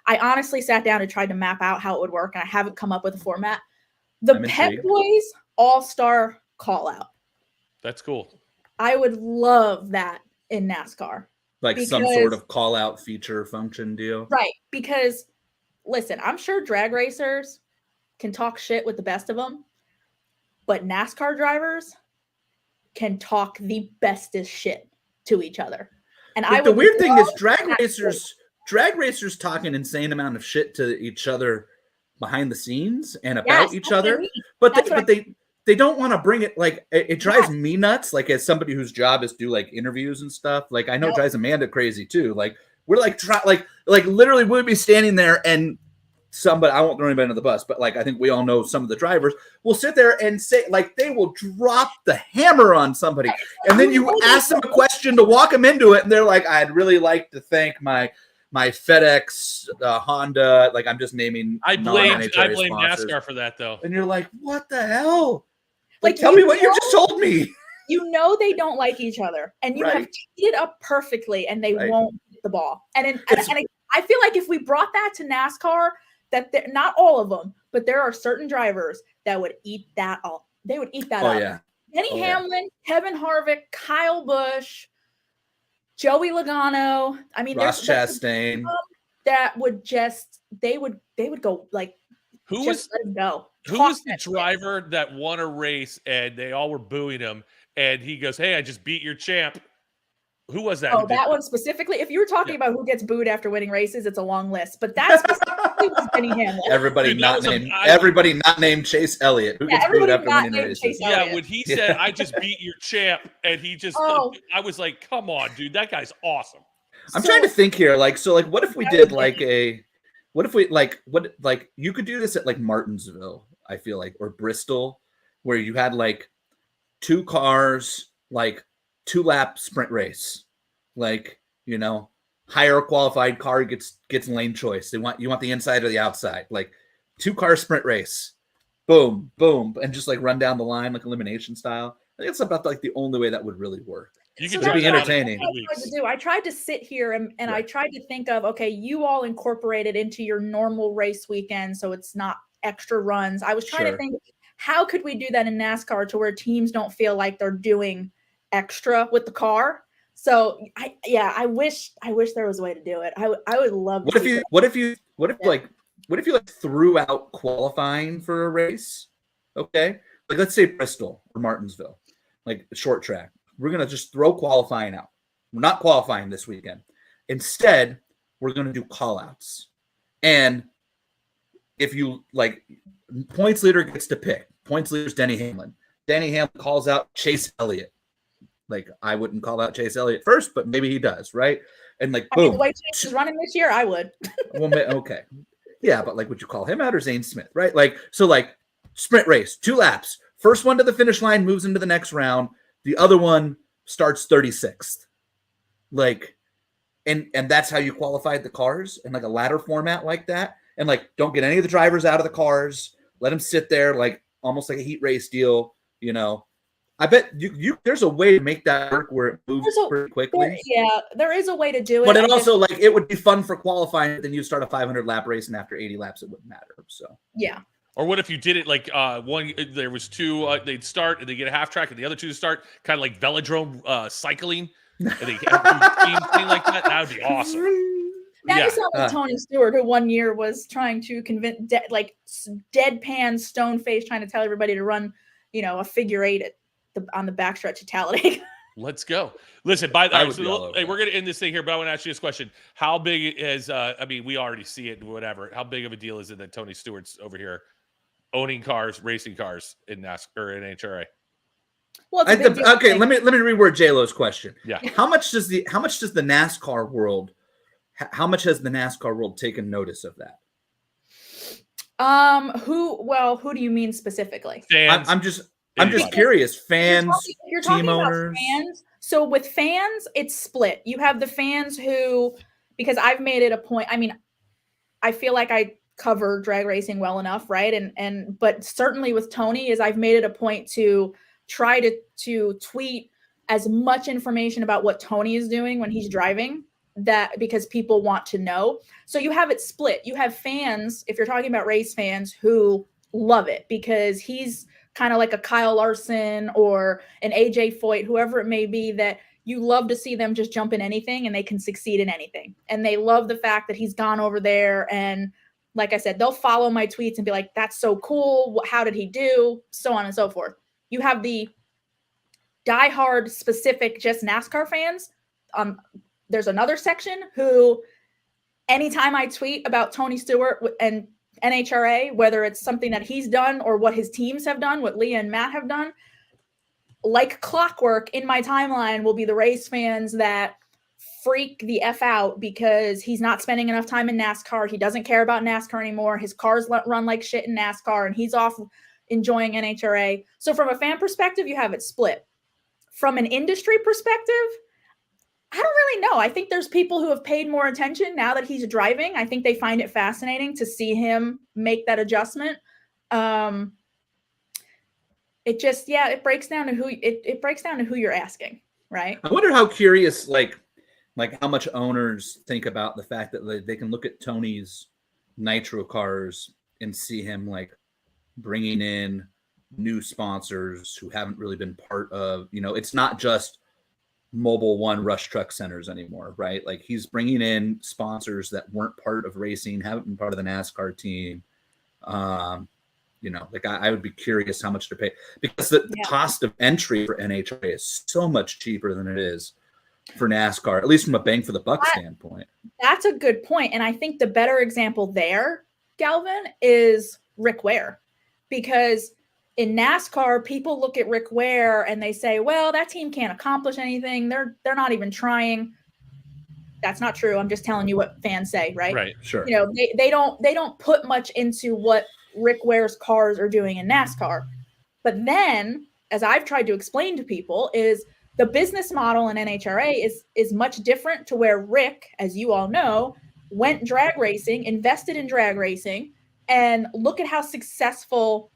I honestly sat down and tried to map out how it would work, and I haven't come up with a format. The Pet Boys All-Star Call-Out. That's cool. I would love that in NASCAR. Like some sort of call-out feature function deal? Right, because, listen, I'm sure drag racers can talk shit with the best of them, but NASCAR drivers can talk the bestest shit to each other. And the weird thing is drag racers talk an insane amount of shit to each other behind the scenes and about each other, but they don't want to bring it. Like it drives me nuts. Like as somebody whose job is to do like interviews and stuff. Like I know it drives Amanda crazy too. Like we're like literally we'll be standing there and somebody, I won't throw anybody under the bus, but like I think we all know some of the drivers will sit there and say like they will drop the hammer on somebody, and then you ask them a question to walk them into it, and they're like, "I'd really like to thank my FedEx, Honda." Like I'm just naming. I blame NASCAR for that though. And you're like, "What the hell?" Like tell me what you just told me. You know they don't like each other, and you have teed it up perfectly, and they won't hit the ball. And I feel like if we brought that to NASCAR, that not all of them, but there are certain drivers that would eat that up. They would eat that up. Yeah. Denny Hamlin, Kevin Harvick, Kyle Busch, Joey Logano. I mean, Ross Chastain. That would just they would go like who was the driver that won a race and they all were booing him and he goes, "Hey, I just beat your champ." Who was that? Oh, that one specifically. If you were talking about who gets booed after winning races, it's a long list. But that specifically was Denny Hamlin. Everybody not named Chase Elliott. Who gets booed after winning races? Yeah, when he said, "I just beat your champ," and he just, I was like, "Come on, dude, that guy's awesome." I'm trying to think here, what if we did you could do this at like Martinsville, I feel like, or Bristol, where you had like 2 cars, like 2-lap sprint race, like, you know, higher qualified car gets lane choice. You want the inside or the outside, like 2-car sprint race, boom, boom, and just like run down the line like elimination style. I think it's about like the only way that would really work. You can be entertaining. I tried to sit here and I tried to think of, okay, you all incorporate it into your normal race weekend, so it's not extra runs. I was trying to think, how could we do that in NASCAR to where teams don't feel like they're doing extra with the car? So I wish there was a way to do it. I would love. What if you threw out qualifying for a race? Okay, like let's say Bristol or Martinsville, like short track. We're gonna just throw qualifying out. We're not qualifying this weekend. Instead, we're gonna do call-outs. And if you like, points leader gets to pick. Points leader's Denny Hamlin. Denny Hamlin calls out Chase Elliott. Like, I wouldn't call out Chase Elliott first, but maybe he does, right? And like, boom. The way Chase is running this year, I would. Well, okay. Yeah, but like, would you call him out or Zane Smith, right? Like, so like, sprint race, 2 laps. First one to the finish line moves into the next round. The other one starts 36th. Like, and that's how you qualified the cars in like a ladder format like that. And like, don't get any of the drivers out of the cars. Let them sit there like almost like a heat race deal, you know. I bet you there's a way to make that work where it moves pretty quickly. There is a way to do it. But it also like it would be fun for qualifying. Then you start a 500 lap race, and after 80 laps, it wouldn't matter. So yeah. Or what if you did it like there was 2, they'd start and they get a half track, and the other 2 start kind of like velodrome cycling, and they have thing like that. That would be awesome. Now you sound like Tony Stewart, who one year was trying to convince, deadpan, stone face, trying to tell everybody to run, you know, a figure 8 on the backstretch of Talladega. Let's go. Listen, we're going to end this thing here, but I want to ask you this question. How big is, we already see it, whatever. How big of a deal is it that Tony Stewart's over here owning cars, racing cars in NASCAR or in NHRA? Well, let me reword J-Lo's question. Yeah. How much does the NASCAR world, how much has the NASCAR world taken notice of that? Who do you mean specifically? Fans. I'm just curious. Fans, you're team talking owners. About fans. So with fans, it's split. You have the fans who, because I've made it a point. I mean, I feel like I cover drag racing well enough, right? But certainly with Tony, is I've made it a point to try to tweet as much information about what Tony is doing when he's driving, that because people want to know. So you have it split. You have fans, if you're talking about race fans, who love it because he's kind of like a Kyle Larson or an AJ Foyt, whoever it may be, that you love to see them just jump in anything and they can succeed in anything. And they love the fact that he's gone over there. And like I said, they'll follow my tweets and be like, that's so cool. How did he do? So on and so forth. You have the diehard specific, just NASCAR fans. There's another section who anytime I tweet about Tony Stewart and NHRA, whether it's something that he's done or what his teams have done, what Leah and Matt have done, like clockwork in my timeline will be the race fans that freak the F out because he's not spending enough time in NASCAR. He doesn't care about NASCAR anymore. His cars run like shit in NASCAR and he's off enjoying NHRA. So from a fan perspective, you have it split. From an industry perspective, I don't really know. I think there's people who have paid more attention now that he's driving. I think they find it fascinating to see him make that adjustment. it just, it breaks down to it breaks down to who you're asking, right? I wonder how curious, like how much owners think about the fact that they can look at Tony's Nitro cars and see him like bringing in new sponsors who haven't really been part of, it's not just Mobil 1 Rush Truck Centers anymore, right? Like he's bringing in sponsors that weren't part of racing, haven't been part of the NASCAR team. Like I would be curious how much to pay, because the cost of entry for NHRA is so much cheaper than it is for NASCAR, at least from a bang for the buck standpoint. That's a good point. And I think the better example there, Galvin, is Rick Ware, because in NASCAR, people look at Rick Ware and they say, well, that team can't accomplish anything. They're not even trying. That's not true. I'm just telling you what fans say, right? Right. Sure. They don't put much into what Rick Ware's cars are doing in NASCAR. But then, as I've tried to explain to people, is the business model in NHRA is much different, to where Rick, as you all know, went drag racing, invested in drag racing, and look at how successful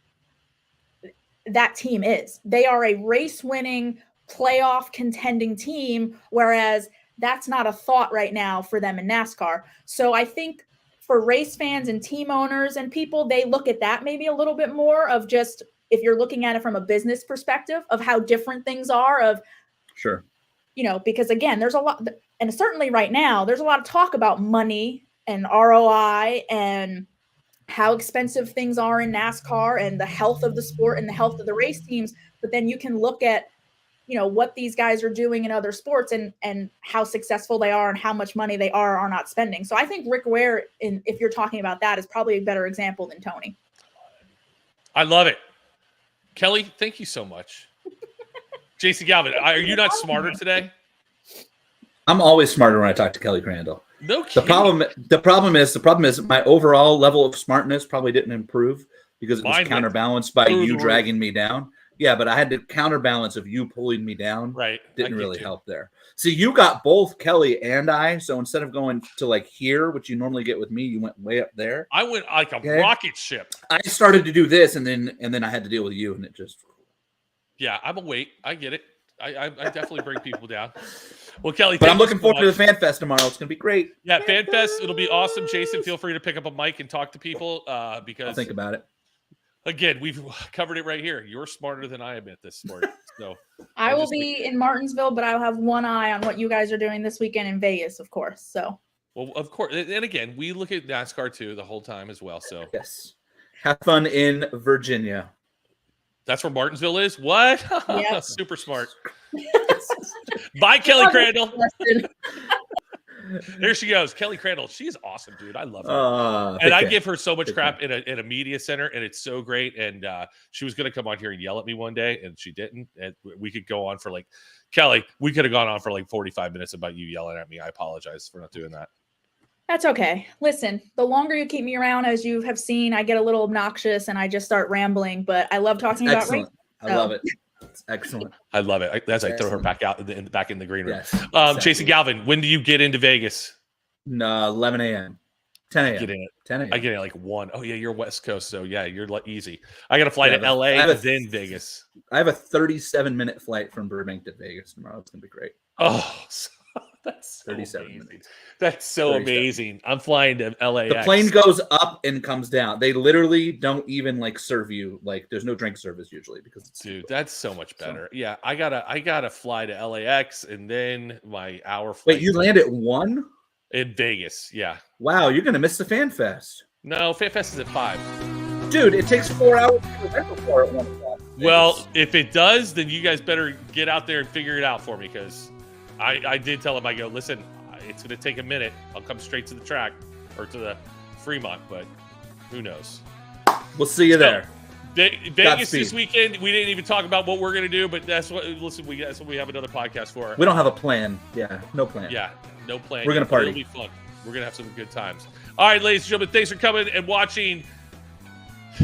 that team is. They are a race-winning, playoff contending team, whereas that's not a thought right now for them in NASCAR. So I think for race fans and team owners and people, they look at that maybe a little bit more of just, if you're looking at it from a business perspective of how different things are, of, sure, because again, there's a lot, and certainly right now, there's a lot of talk about money and ROI and how expensive things are in NASCAR and the health of the sport and the health of the race teams. But then you can look at, what these guys are doing in other sports and how successful they are and how much money they are not spending. So I think Rick Ware, if you're talking about that, is probably a better example than Tony. I love it. Kelly, thank you so much. Jason Galvin, are you not smarter today? I'm always smarter when I talk to Kelly Crandall. No kidding. The problem is my overall level of smartness probably didn't improve because it was counterbalanced by you dragging me down. Yeah, but I had the counterbalance of you pulling me down. Right. Didn't really help there. See, you got both Kelly and I. So instead of going to like here, which you normally get with me, you went way up there. I went like a rocket ship. I started to do this, and then I had to deal with you, and it just. Yeah, I'm a weight. I get it. I definitely bring people down. Well, Kelly, but I'm looking forward to the Fan Fest tomorrow. It's going to be great. Yeah, Fan Fest. It'll be awesome. Jason, feel free to pick up a mic and talk to people because I'll think about it. Again, we've covered it right here. You're smarter than I am at this sport. So I will be in Martinsville, but I'll have one eye on what you guys are doing this weekend in Vegas, of course. So, well, of course. And again, we look at NASCAR too the whole time as well. So yes, have fun in Virginia. That's where Martinsville is. What? Yeah. Super smart. Bye, Kelly Crandall. There she goes, Kelly Crandall. She's awesome, dude. I love her, and I give her so much crap in a media center, and it's so great. And she was going to come on here and yell at me one day, and she didn't. And we could go on for like Kelly. We could have gone on for like 45 minutes about you yelling at me. I apologize for not doing that. That's okay. Listen, the longer you keep me around, as you have seen, I get a little obnoxious and I just start rambling. But I love talking about race. I love it. It's excellent. I love it. As I throw her back out back in the green room. Yes, exactly. Jason Galvin, when do you get into Vegas? 11 a.m. 10 a.m. Get in at 10 a.m. I get in at like 1. Oh yeah, you're West Coast, so yeah, you're easy. I got to fly to LA and then Vegas. I have a 37-minute flight from Burbank to Vegas tomorrow. It's gonna be great. Oh, that's so 37 amazing. minutes. That's so 37. amazing. I'm flying to LA. The plane goes up and comes down. They literally don't even like serve you. Like there's no drink service usually because it's dude, that's so much better. So, yeah, I gotta fly to LAX and then my hour flight. Wait, you land at 1? In Vegas, yeah. Wow, you're gonna miss the Fan Fest. No, Fan Fest is at 5. Dude, it takes 4 hours to rental car at 1 o'clock. Well, if it does, then you guys better get out there and figure it out for me because I did tell him, I go, listen, it's going to take a minute. I'll come straight to the track or to the Fremont, but who knows? We'll see you there. Vegas this weekend. We didn't even talk about what we're going to do, but that's what we have another podcast for. We don't have a plan. Yeah, no plan. Yeah, no plan. We're going to party. It'll be fun. We're going to have some good times. All right, ladies and gentlemen, thanks for coming and watching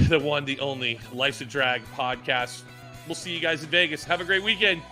the one, the only Life's a Drag podcast. We'll see you guys in Vegas. Have a great weekend.